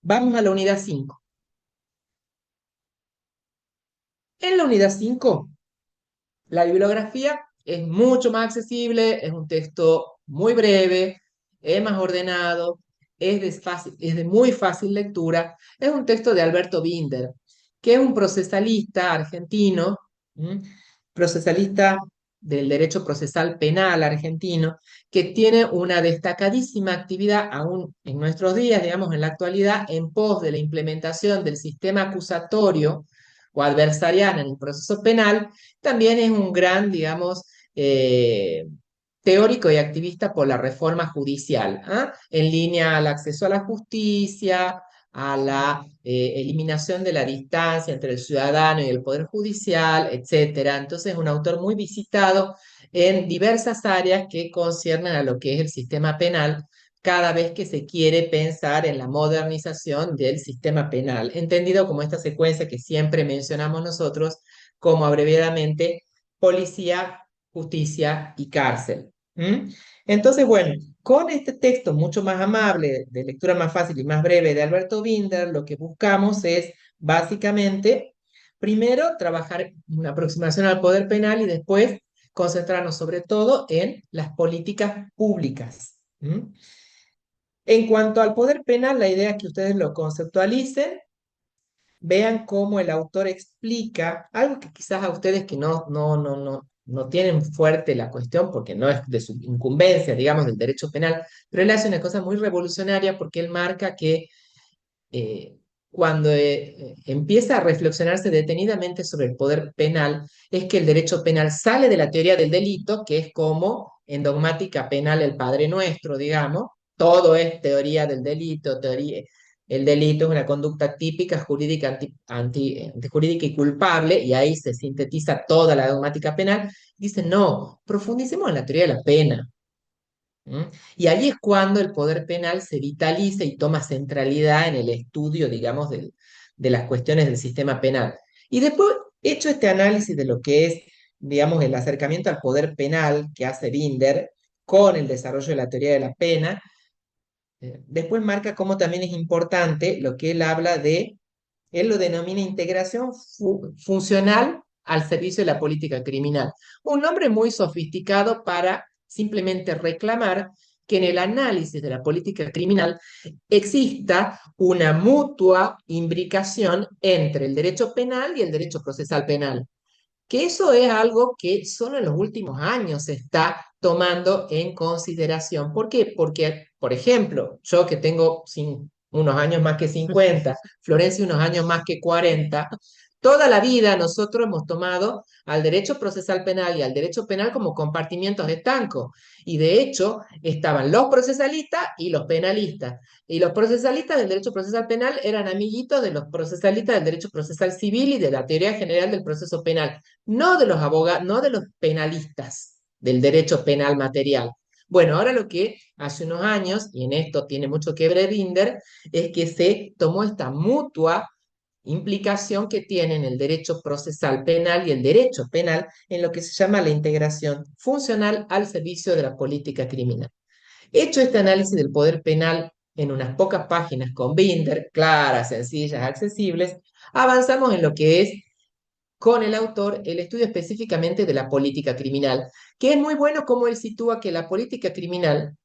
Vamos a la unidad 5. En la unidad 5, la bibliografía es mucho más accesible, es un texto muy breve, es más ordenado, es de muy fácil lectura. Es un texto de Alberto Binder, que es un procesalista argentino, ¿m? Procesalista del derecho procesal penal argentino, que tiene una destacadísima actividad aún en nuestros días, digamos, en la actualidad, en pos de la implementación del sistema acusatorio o adversarial en el proceso penal. También es un gran, digamos, teórico y activista por la reforma judicial, ¿ah? En línea al acceso a la justicia, a la eliminación de la distancia entre el ciudadano y el poder judicial, etcétera. Entonces, es un autor muy visitado en diversas áreas que conciernen a lo que es el sistema penal, cada vez que se quiere pensar en la modernización del sistema penal, entendido como esta secuencia que siempre mencionamos nosotros, como abreviadamente policía, justicia y cárcel. ¿Mm? Entonces, bueno, con este texto mucho más amable, de lectura más fácil y más breve de Alberto Binder, lo que buscamos es básicamente, primero, trabajar una aproximación al poder penal y después concentrarnos sobre todo en las políticas públicas. ¿Mm? En cuanto al poder penal, la idea es que ustedes lo conceptualicen, vean cómo el autor explica algo que quizás a ustedes que no tienen fuerte la cuestión porque no es de su incumbencia, digamos, del derecho penal, pero él hace una cosa muy revolucionaria porque él marca que eh, cuando empieza a reflexionarse detenidamente sobre el poder penal, es que el derecho penal sale de la teoría del delito, que es como en dogmática penal el Padre Nuestro, digamos, todo es teoría del delito, el delito es una conducta típica, jurídica, jurídica y culpable, y ahí se sintetiza toda la dogmática penal. Dice, no, profundicemos en la teoría de la pena. ¿Mm? Y ahí es cuando el poder penal se vitaliza y toma centralidad en el estudio, digamos, de las cuestiones del sistema penal. Y después, hecho este análisis de lo que es, digamos, el acercamiento al poder penal que hace Binder con el desarrollo de la teoría de la pena, después marca cómo también es importante lo que él habla de, él lo denomina integración funcional al servicio de la política criminal. Un nombre muy sofisticado para simplemente reclamar que en el análisis de la política criminal exista una mutua imbricación entre el derecho penal y el derecho procesal penal, que eso es algo que solo en los últimos años se está tomando en consideración. ¿Por qué? Porque, por ejemplo, yo que tengo unos años más que 50, Florencia unos años más que 40, toda la vida nosotros hemos tomado al derecho procesal penal y al derecho penal como compartimientos estancos. Y de hecho, estaban los procesalistas y los penalistas. Y los procesalistas del derecho procesal penal eran amiguitos de los procesalistas del derecho procesal civil y de la teoría general del proceso penal, no de los abogados, no de los penalistas del derecho penal material. Bueno, ahora lo que hace unos años, y en esto tiene mucho que ver Binder, es que se tomó esta mutua implicación que tienen el derecho procesal penal y el derecho penal en lo que se llama la integración funcional al servicio de la política criminal. Hecho este análisis del poder penal en unas pocas páginas con Binder, claras, sencillas, accesibles, avanzamos en lo que es con el autor el estudio específicamente de la política criminal, que es muy bueno como él sitúa que la política criminal,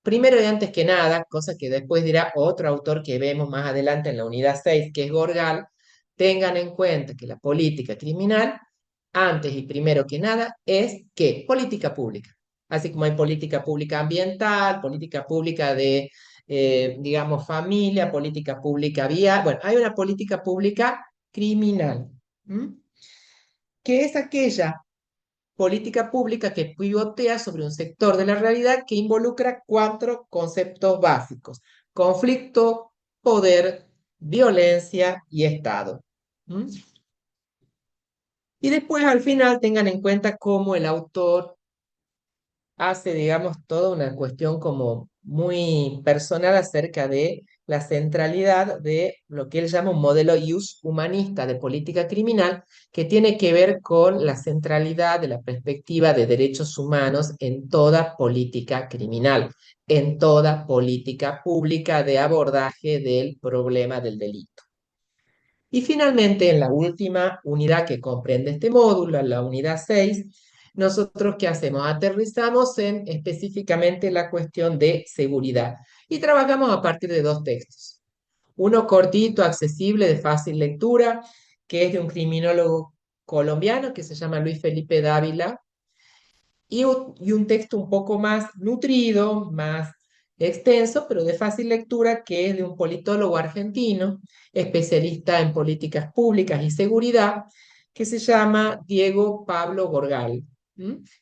primero y antes que nada, cosa que después dirá otro autor que vemos más adelante en la unidad 6, que es Gorgal, tengan en cuenta que la política criminal, antes y primero que nada, es ¿qué? Política pública. Así como hay política pública ambiental, política pública de, digamos, familia, política pública vial, bueno, hay una política pública criminal. ¿Mm? Que es aquella política pública que pivotea sobre un sector de la realidad que involucra cuatro conceptos básicos: conflicto, poder, violencia y Estado. ¿Mm? Y después al final tengan en cuenta cómo el autor hace, digamos, toda una cuestión como muy personal acerca de la centralidad de lo que él llama un modelo ius humanista de política criminal, que tiene que ver con la centralidad de la perspectiva de derechos humanos en toda política criminal, en toda política pública de abordaje del problema del delito. Y finalmente, en la última unidad que comprende este módulo, la unidad 6, nosotros ¿qué hacemos? Aterrizamos en específicamente la cuestión de seguridad y trabajamos a partir de dos textos. Uno cortito, accesible, de fácil lectura, que es de un criminólogo colombiano que se llama Luis Felipe Dávila, y un texto un poco más nutrido, más extenso, pero de fácil lectura, que es de un politólogo argentino, especialista en políticas públicas y seguridad, que se llama Diego Pablo Gorgal,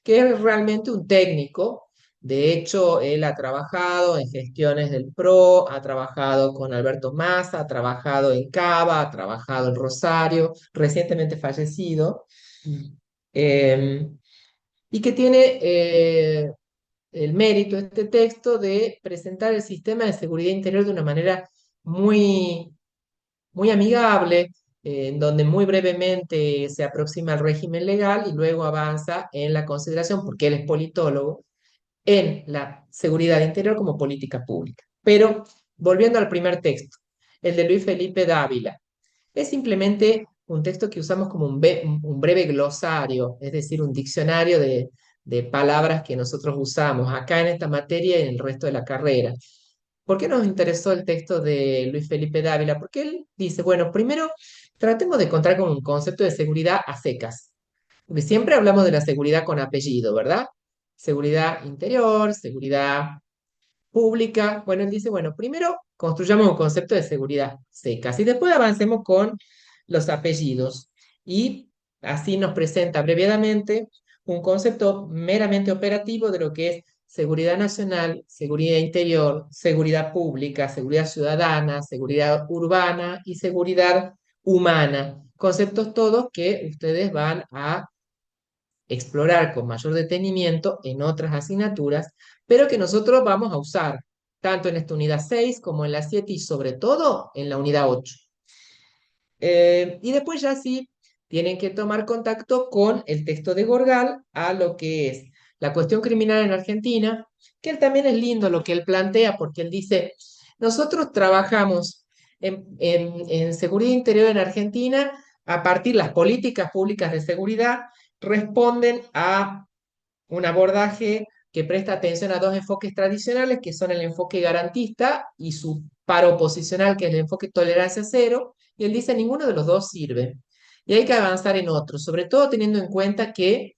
que es realmente un técnico. De hecho, él ha trabajado en gestiones del PRO, ha trabajado con Alberto Massa, ha trabajado en Cava, ha trabajado en Rosario, recientemente fallecido. Em, y que tiene el mérito, este texto, de presentar el sistema de seguridad interior de una manera muy, muy amigable, en donde muy brevemente se aproxima al régimen legal y luego avanza en la consideración, porque él es politólogo, en la seguridad interior como política pública. Pero volviendo al primer texto, el de Luis Felipe Dávila, es simplemente un texto que usamos como un breve glosario, es decir, un diccionario de palabras que nosotros usamos acá en esta materia y en el resto de la carrera. ¿Por qué nos interesó el texto de Luis Felipe Dávila? Porque él dice, bueno, primero tratemos de encontrar con un concepto de seguridad a secas, porque siempre hablamos de la seguridad con apellido, ¿verdad? Seguridad interior, seguridad pública. Bueno, él dice, bueno, primero construyamos un concepto de seguridad secas y después avancemos con los apellidos. Y así nos presenta abreviadamente un concepto meramente operativo de lo que es seguridad nacional, seguridad interior, seguridad pública, seguridad ciudadana, seguridad urbana y seguridad humana. Conceptos todos que ustedes van a explorar con mayor detenimiento en otras asignaturas, pero que nosotros vamos a usar tanto en esta unidad 6 como en la 7 y sobre todo en la unidad 8. Y después ya sí tienen que tomar contacto con el texto de Gorgal a lo que es la cuestión criminal en Argentina, que él también es lindo lo que él plantea, porque él dice, nosotros trabajamos en seguridad interior en Argentina a partir de las políticas públicas de seguridad responden a un abordaje que presta atención a dos enfoques tradicionales, que son el enfoque garantista y su paro oposicional, que es el enfoque tolerancia cero, y él dice ninguno de los dos sirve. Y hay que avanzar en otro, sobre todo teniendo en cuenta que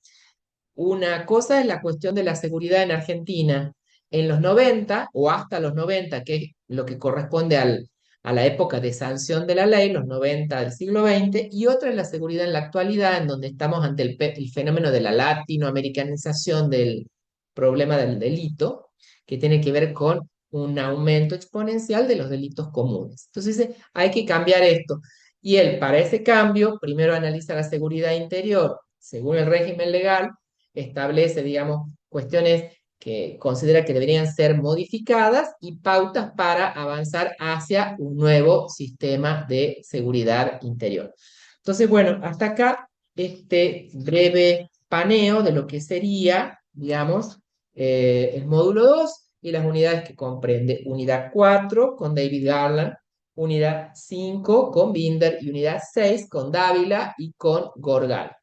una cosa es la cuestión de la seguridad en Argentina en los 90 o hasta los 90, que es lo que corresponde a la época de sanción de la ley, los 90 del siglo XX, y otra es la seguridad en la actualidad, en donde estamos ante el fenómeno de la latinoamericanización del problema del delito, que tiene que ver con un aumento exponencial de los delitos comunes. Entonces dice, hay que cambiar esto. Y él, para ese cambio, primero analiza la seguridad interior según el régimen legal, establece, digamos, cuestiones que considera que deberían ser modificadas y pautas para avanzar hacia un nuevo sistema de seguridad interior. Entonces, bueno, hasta acá este breve paneo de lo que sería, digamos, el módulo 2 y las unidades que comprende. Unidad 4 con David Garland, unidad 5 con Binder y unidad 6 con Dávila y con Gorgal.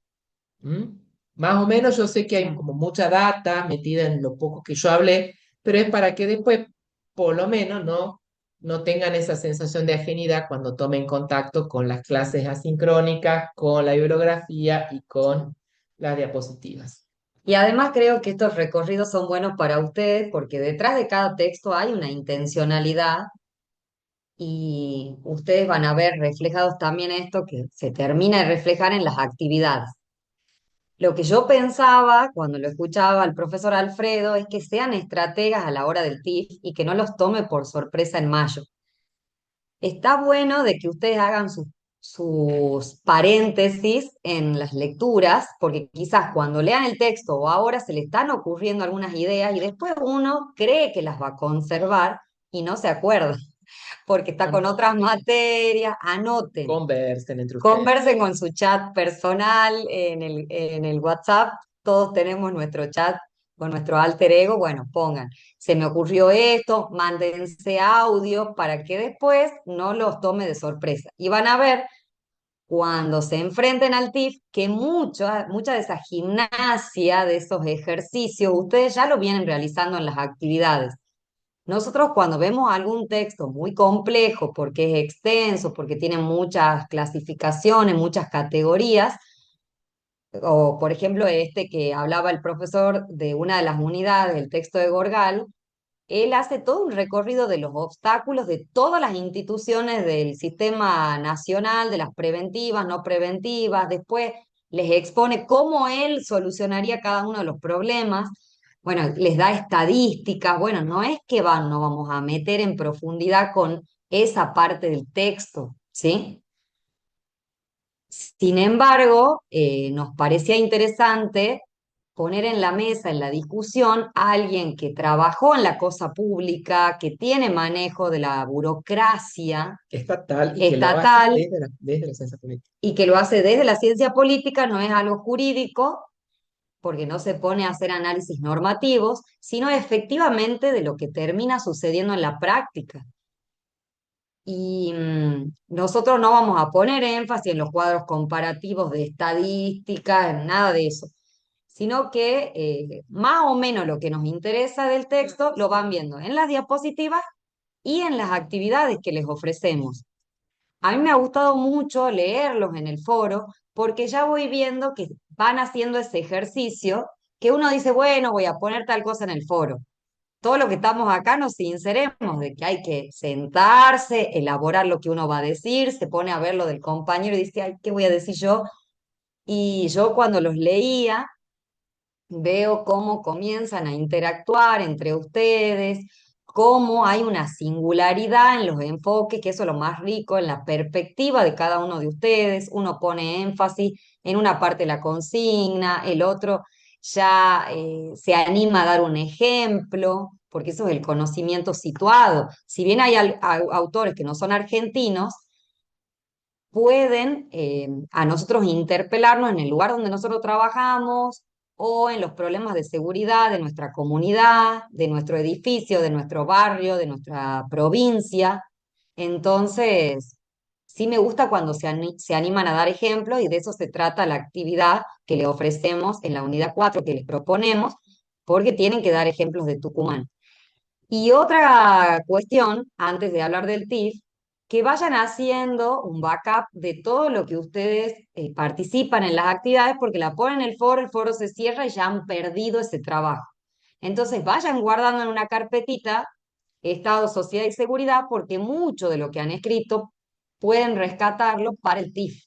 ¿Mm? Más o menos yo sé que hay como mucha data metida en lo poco que yo hablé, pero es para que después, por lo menos, no tengan esa sensación de ajenidad cuando tomen contacto con las clases asincrónicas, con la bibliografía y con las diapositivas. Y además creo que estos recorridos son buenos para ustedes porque detrás de cada texto hay una intencionalidad y ustedes van a ver reflejados también esto que se termina de reflejar en las actividades. Lo que yo pensaba cuando lo escuchaba al profesor Alfredo es que sean estrategas a la hora del TIF y que no los tome por sorpresa en mayo. Está bueno de que ustedes hagan sus sus paréntesis en las lecturas, porque quizás cuando lean el texto o ahora se le están ocurriendo algunas ideas y después uno cree que las va a conservar y no se acuerda, porque está con otras materias. Anoten, Conversen entre ustedes. conversen con su chat personal en el WhatsApp. Todos tenemos nuestro chat con nuestro alter ego. Bueno, pongan, se me ocurrió esto, mándense audio para que después no los tome de sorpresa. Y van a ver cuando se enfrenten al TIF que mucha de esa gimnasia, de esos ejercicios, ustedes ya lo vienen realizando en las actividades. Nosotros cuando vemos algún texto muy complejo, porque es extenso, porque tiene muchas clasificaciones, muchas categorías, o por ejemplo este que hablaba el profesor de una de las unidades del texto de Gorgal, él hace todo un recorrido de los obstáculos de todas las instituciones del sistema nacional, de las preventivas, no preventivas, después les expone cómo él solucionaría cada uno de los problemas. Bueno, les da estadísticas. Bueno, no es que no vamos a meter en profundidad con esa parte del texto, ¿sí? Sin embargo, nos parecía interesante poner en la mesa, en la discusión, a alguien que trabajó en la cosa pública, que tiene manejo de la burocracia Estatal y que lo hace estatal desde la ciencia política. y que lo hace desde la ciencia política, no es algo jurídico, porque no se pone a hacer análisis normativos, sino efectivamente de lo que termina sucediendo en la práctica. Y nosotros no vamos a poner énfasis en los cuadros comparativos de estadística, en nada de eso, sino que más o menos lo que nos interesa del texto lo van viendo en las diapositivas y en las actividades que les ofrecemos. A mí me ha gustado mucho leerlos en el foro porque ya voy viendo que van haciendo ese ejercicio que uno dice, bueno, voy a poner tal cosa en el foro. Todo lo que estamos acá nos sinceremos de que hay que sentarse, elaborar lo que uno va a decir, se pone a ver lo del compañero y dice, ay, ¿qué voy a decir yo? Y yo cuando los leía, veo cómo comienzan a interactuar entre ustedes, cómo hay una singularidad en los enfoques, que eso es lo más rico, en la perspectiva de cada uno de ustedes. Uno pone énfasis en una parte de la consigna, el otro ya se anima a dar un ejemplo, porque eso es el conocimiento situado. Si bien hay autores que no son argentinos, pueden a nosotros interpelarnos en el lugar donde nosotros trabajamos o en los problemas de seguridad de nuestra comunidad, de nuestro edificio, de nuestro barrio, de nuestra provincia. Entonces, sí me gusta cuando se animan a dar ejemplos y de eso se trata la actividad que le ofrecemos en la unidad 4 que les proponemos, porque tienen que dar ejemplos de Tucumán. Y otra cuestión, antes de hablar del TIF, que vayan haciendo un backup de todo lo que ustedes participan en las actividades, porque la ponen en el foro se cierra y ya han perdido ese trabajo. Entonces vayan guardando en una carpetita Estado, Sociedad y Seguridad, porque mucho de lo que han escrito pueden rescatarlo para el TIF.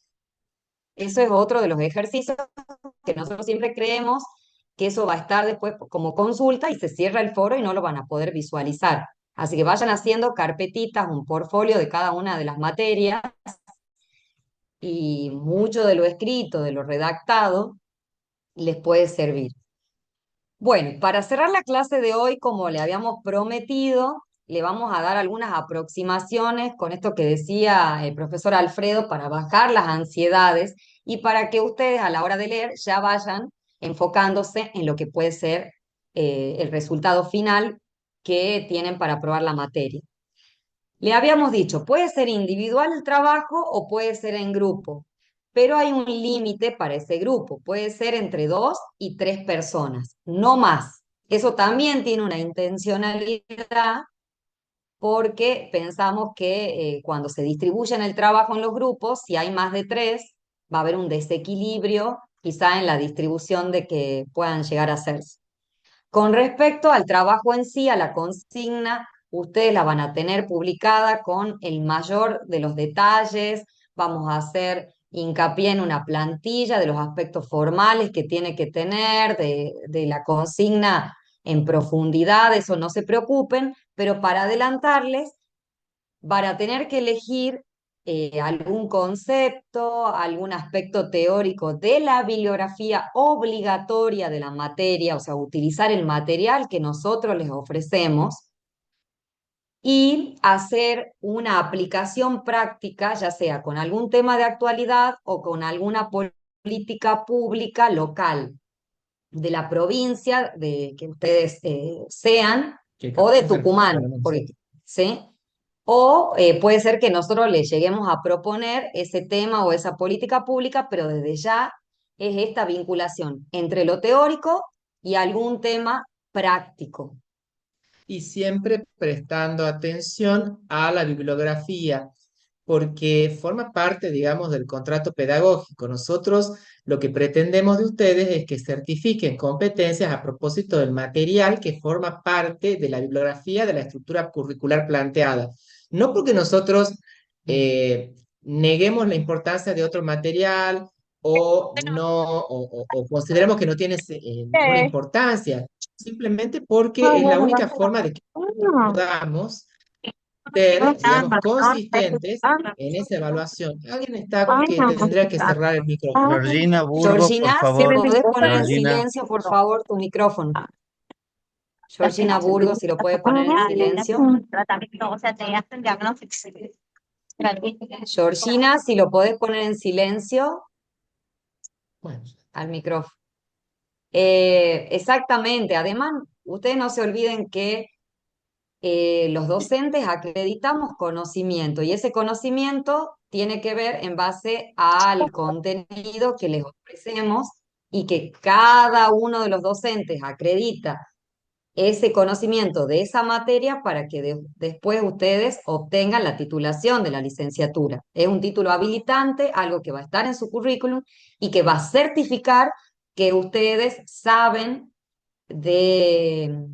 Eso es otro de los ejercicios que nosotros siempre creemos que eso va a estar después como consulta y se cierra el foro y no lo van a poder visualizar. Así que vayan haciendo carpetitas, un portfolio de cada una de las materias y mucho de lo escrito, de lo redactado, les puede servir. Bueno, para cerrar la clase de hoy, como le habíamos prometido, le vamos a dar algunas aproximaciones con esto que decía el profesor Alfredo para bajar las ansiedades y para que ustedes a la hora de leer ya vayan enfocándose en lo que puede ser el resultado final que tienen para aprobar la materia. Le habíamos dicho, puede ser individual el trabajo o puede ser en grupo, pero hay un límite para ese grupo. Puede ser entre 2 y 3 personas, no más. Eso también tiene una intencionalidad porque pensamos que cuando se distribuyen el trabajo en los grupos, si hay más de 3, va a haber un desequilibrio quizá en la distribución de que puedan llegar a hacerse. Con respecto al trabajo en sí, a la consigna, ustedes la van a tener publicada con el mayor de los detalles. Vamos a hacer hincapié en una plantilla de los aspectos formales que tiene que tener, de la consigna en profundidad, eso no se preocupen, pero para adelantarles, van a tener que elegir algún concepto, algún aspecto teórico de la bibliografía obligatoria de la materia, o sea, utilizar el material que nosotros les ofrecemos y hacer una aplicación práctica, ya sea con algún tema de actualidad o con alguna política pública local de la provincia de que ustedes sean Que o de capaz Tucumán, tenemos porque, nosotros. ¿sí? O puede ser que nosotros le lleguemos a proponer ese tema o esa política pública, pero desde ya es esta vinculación entre lo teórico y algún tema práctico. Y siempre prestando atención a la bibliografía, porque forma parte, digamos, del contrato pedagógico. Nosotros lo que pretendemos de ustedes es que certifiquen competencias a propósito del material que forma parte de la bibliografía de la estructura curricular planteada. No porque nosotros neguemos la importancia de otro material o no, o consideremos que no tiene ninguna importancia, simplemente porque es la única forma de que podamos ser, digamos, consistentes en esa evaluación. Alguien está que tendría que cerrar el micrófono. Georgina Burgos, por Georgina, si favor. podés poner en Georgina, silencio, por favor, tu micrófono. Georgina Burgos, si lo puede poner en silencio. O sea, te hacen diagnóstico. Georgina, si lo podés poner en silencio Bueno, al micrófono. Exactamente. Además, ustedes no se olviden que los docentes acreditamos conocimiento y ese conocimiento tiene que ver en base al contenido que les ofrecemos y que cada uno de los docentes acredita ese conocimiento de esa materia para que después ustedes obtengan la titulación de la licenciatura. Es un título habilitante, algo que va a estar en su currículum y que va a certificar que ustedes saben de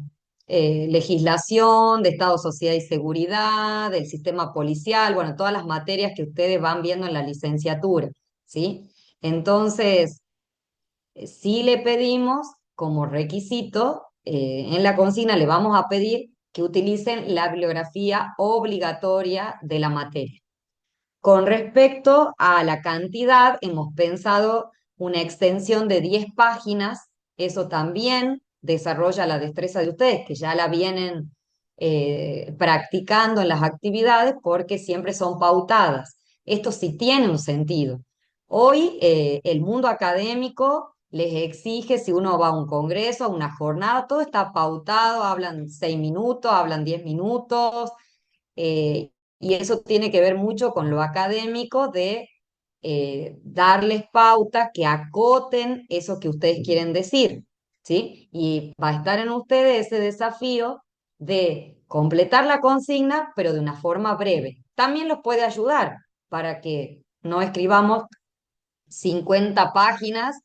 legislación, de Estado, Sociedad y Seguridad, del sistema policial, bueno, todas las materias que ustedes van viendo en la licenciatura, ¿sí? Entonces, sí le pedimos como requisito, en la consigna le vamos a pedir que utilicen la bibliografía obligatoria de la materia. Con respecto a la cantidad, hemos pensado una extensión de 10 páginas, eso también desarrolla la destreza de ustedes, que ya la vienen practicando en las actividades porque siempre son pautadas. Esto sí tiene un sentido. Hoy el mundo académico les exige, si uno va a un congreso, a una jornada, todo está pautado, hablan 6 minutos, hablan 10 minutos, eh, y eso tiene que ver mucho con lo académico de darles pautas que acoten eso que ustedes quieren decir, ¿sí? Y va a estar en ustedes ese desafío de completar la consigna, pero de una forma breve. También los puede ayudar para que no escribamos 50 páginas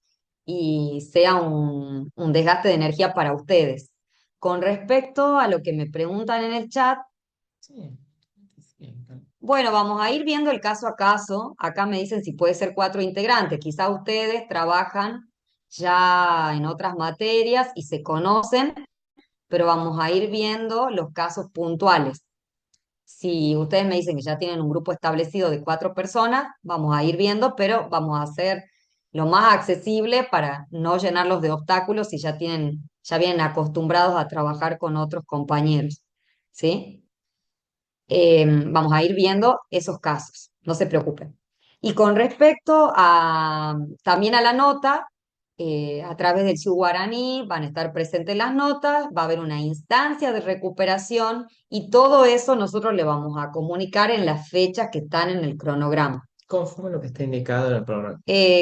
y sea un desgaste de energía para ustedes. Con respecto a lo que me preguntan en el chat, sí, sí, bueno, vamos a ir viendo el caso a caso. Acá me dicen si puede ser 4 integrantes. Quizá ustedes trabajan ya en otras materias y se conocen, pero vamos a ir viendo los casos puntuales. Si ustedes me dicen que ya tienen un grupo establecido de 4 personas, vamos a ir viendo, pero vamos a hacer lo más accesible para no llenarlos de obstáculos si ya vienen acostumbrados a trabajar con otros compañeros. ¿Sí? Vamos a ir viendo esos casos, no se preocupen. Y con respecto también a la nota, a través del Ciu Guaraní van a estar presentes las notas, va a haber una instancia de recuperación y todo eso nosotros le vamos a comunicar en las fechas que están en el cronograma. conforme lo que está indicado en el programa.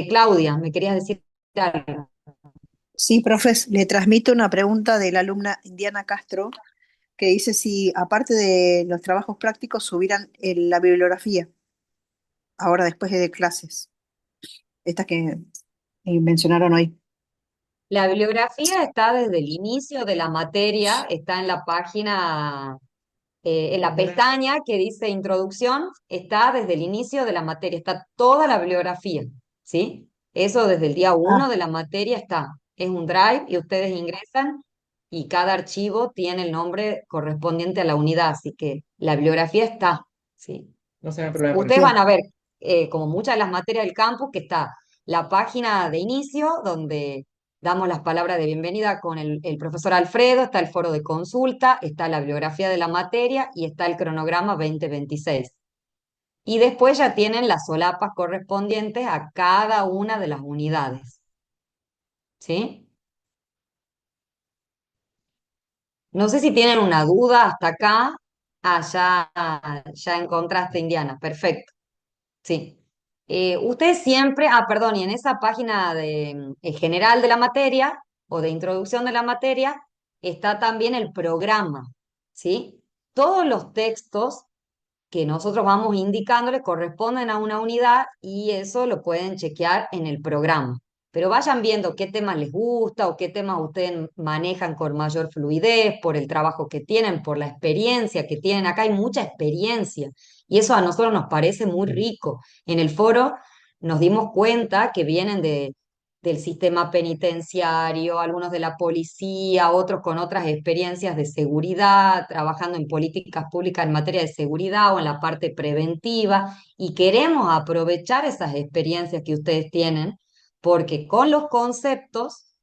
Claudia, ¿me querías decir algo? Sí, profes, le transmito una pregunta de la alumna Indiana Castro que dice si aparte de los trabajos prácticos subieran la bibliografía ahora después de clases, estas que mencionaron hoy. La bibliografía está desde el inicio de la materia, está en la página en la pestaña que dice introducción, está desde el inicio de la materia, está toda la bibliografía, ¿sí? Eso desde el día 1 Ah, de la materia está. Es un drive y ustedes ingresan y cada archivo tiene el nombre correspondiente a la unidad, así que la bibliografía está, ¿sí? No será problema por el Ustedes van tiempo. a ver, como muchas de las materias del campus, que está la página de inicio, donde damos las palabras de bienvenida con el profesor Alfredo, está el foro de consulta, está la bibliografía de la materia y está el cronograma 2026. Y después ya tienen las solapas correspondientes a cada una de las unidades. ¿Sí? No sé si tienen una duda hasta acá. Ah, ya encontraste, Indiana. Perfecto. Sí. Usted siempre, perdón, y en esa página de general de la materia o de introducción de la materia está también el programa, ¿sí? Todos los textos que nosotros vamos indicándoles corresponden a una unidad y eso lo pueden chequear en el programa. Pero vayan viendo qué temas les gusta o qué temas ustedes manejan con mayor fluidez por el trabajo que tienen, por la experiencia que tienen. Acá hay mucha experiencia y eso a nosotros nos parece muy rico. En el foro nos dimos cuenta que vienen del sistema penitenciario, algunos de la policía, otros con otras experiencias de seguridad, trabajando en políticas públicas en materia de seguridad o en la parte preventiva, y queremos aprovechar esas experiencias que ustedes tienen, porque con los conceptos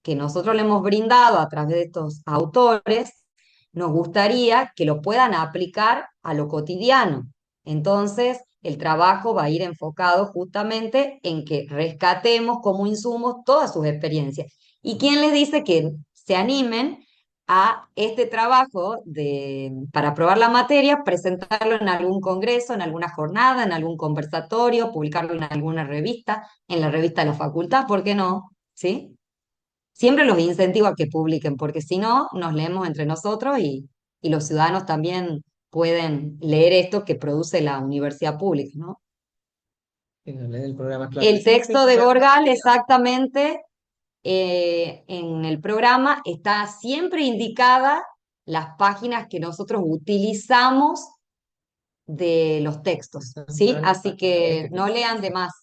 que nosotros le hemos brindado a través de estos autores, nos gustaría que lo puedan aplicar a lo cotidiano. Entonces, el trabajo va a ir enfocado justamente en que rescatemos como insumos todas sus experiencias. ¿Y quién les dice que se animen a este trabajo para aprobar la materia, presentarlo en algún congreso, en alguna jornada, en algún conversatorio, publicarlo en alguna revista, en la revista de la facultad? ¿Por qué no? ¿Sí? Siempre los incentivo a que publiquen, porque si no, nos leemos entre nosotros y los ciudadanos también pueden leer esto que produce la universidad pública, ¿no? El programa, claro. El texto de Gorgal, exactamente, en el programa está siempre indicada las páginas que nosotros utilizamos de los textos, ¿sí? Así que no lean de más.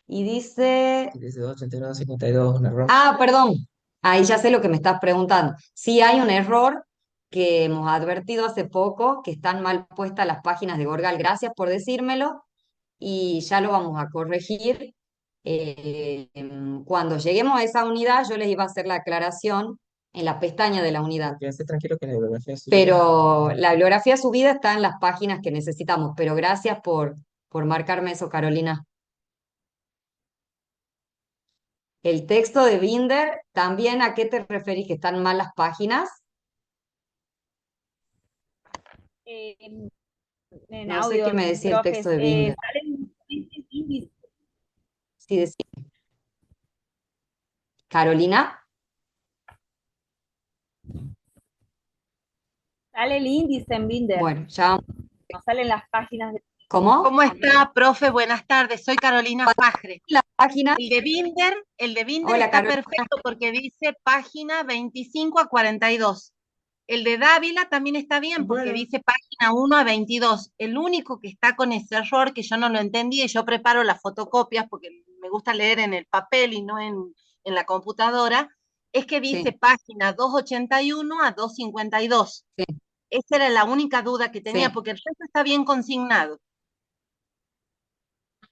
Y dice, 82, 52, una ROM. perdón, ahí ya sé lo que me estás preguntando. Sí hay un error que hemos advertido hace poco, que están mal puestas las páginas de Gorgal. Gracias por decírmelo y ya lo vamos a corregir. Cuando lleguemos a esa unidad, yo les iba a hacer la aclaración en la pestaña de la unidad. Quédense tranquilo que la bibliografía es Pero la bibliografía subida está en las páginas que necesitamos. Pero gracias por marcarme eso, Carolina. El texto de Binder, ¿también a qué te referís? ¿Que están mal las páginas? En No sé qué audio, me decía el profes, texto de Binder. salen índice, Sí, decía. Carolina, sale el índice en Binder, bueno, ya. no salen las páginas de... ¿Cómo? ¿Cómo está, profe? Buenas tardes, soy Carolina Fajre. La página. El de Binder Hola, está Carolina. perfecto porque dice página 25 a 42. El de Dávila también está bien porque Bueno. dice página 1 a 22. El único que está con ese error que yo no lo entendí, y yo preparo las fotocopias porque me gusta leer en el papel y no en la computadora, es que dice Sí. página 281 a 252. Sí. Esa era la única duda que tenía, Sí. porque el resto está bien consignado.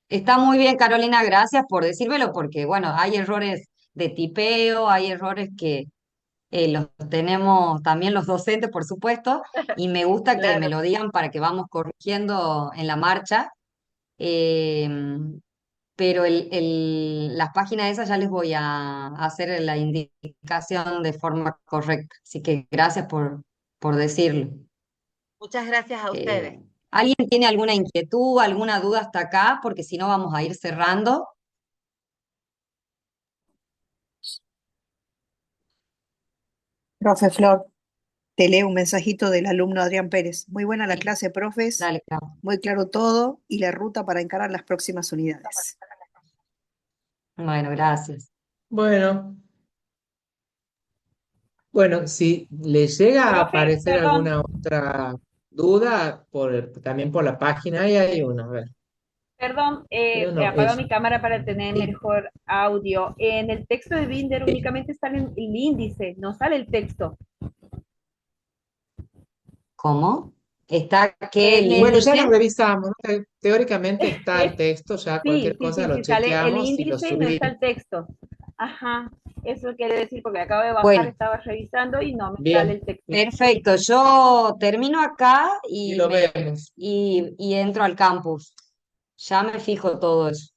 Está muy bien, Carolina, gracias por decírmelo, porque bueno, hay errores de tipeo, hay errores que los tenemos también los docentes, por supuesto, y me gusta que me Claro. lo digan para que vamos corrigiendo en la marcha. Eh, pero las páginas esas ya les voy a hacer la indicación de forma correcta. Así que gracias por decirlo. Muchas gracias a ustedes. ¿Alguien tiene alguna inquietud, alguna duda hasta acá? Porque si no vamos a ir cerrando. Profe Flor, te leo un mensajito del alumno Adrián Pérez. Muy buena la Sí. clase, profes. Dale, Clau. Muy claro todo y la ruta para encarar las próximas unidades. Bueno, gracias. Bueno, si le llega a Profe, aparecer perdón, alguna otra duda, también por la página, ahí hay una, a ver. perdón, Creo no, apago ella. mi cámara para tener Sí. mejor audio. En el texto de Binder únicamente sale el índice, no sale el texto. ¿Cómo? está que el En Bueno, el ya lo índice, revisamos, ¿no? Teóricamente está el texto, ya cualquier cosa lo sí, sale el chequeamos y lo índice y no está subimos. el texto. Ajá, eso quiere decir, porque acabo de bajar, bueno, estaba revisando y no me sale Bien, el texto. perfecto. Yo termino acá y y lo vemos. y entro al campus. Ya me fijo todo eso.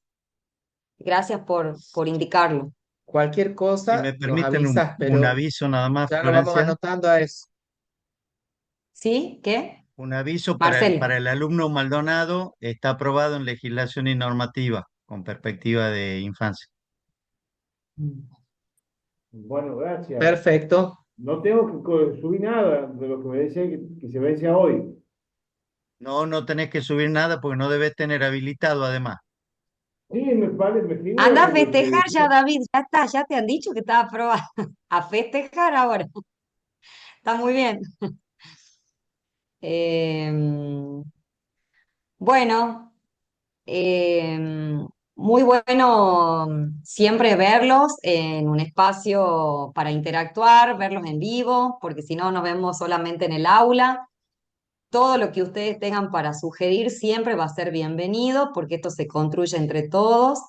Gracias por indicarlo. Cualquier Si cosa me nos permiten avisas, un pero aviso nada más, ya lo vamos Florencia, anotando a eso. ¿Sí? ¿Qué? un aviso Marcelo. para el alumno Maldonado, está aprobado en legislación y normativa con perspectiva de infancia. Bueno, gracias. Perfecto. No tengo que subir nada de lo que me decía que se vence hoy. No, no tenés que subir nada porque no debes tener habilitado además. Sí, me figura Anda a que festejar decía. ya, David. Ya está, ya te han dicho que estaba aprobado. A festejar ahora. Está muy bien. Em, bueno, muy bueno siempre verlos en un espacio para interactuar, verlos en vivo, porque si no nos vemos solamente en el aula. Todo lo que ustedes tengan para sugerir siempre va a ser bienvenido, porque esto se construye entre todos.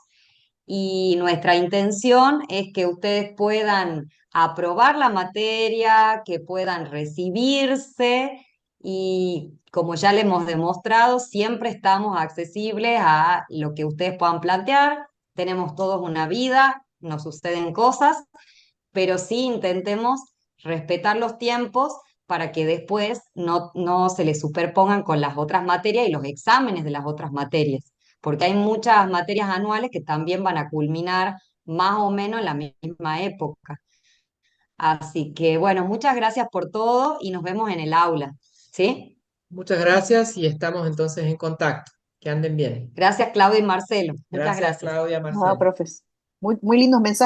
Y nuestra intención es que ustedes puedan aprobar la materia, que puedan recibirse y como ya le hemos demostrado, siempre estamos accesibles a lo que ustedes puedan plantear. Tenemos todos una vida, nos suceden cosas, pero sí intentemos respetar los tiempos para que después no se les superpongan con las otras materias y los exámenes de las otras materias, porque hay muchas materias anuales que también van a culminar más o menos en la misma época. Así que bueno, muchas gracias por todo y nos vemos en el aula, ¿sí? Muchas gracias y estamos entonces en contacto. Que anden bien. Gracias, Claudia y Marcelo. Muchas Gracias, gracias. Claudia, Nada, Marcelo. profes. Muy lindos mensajes.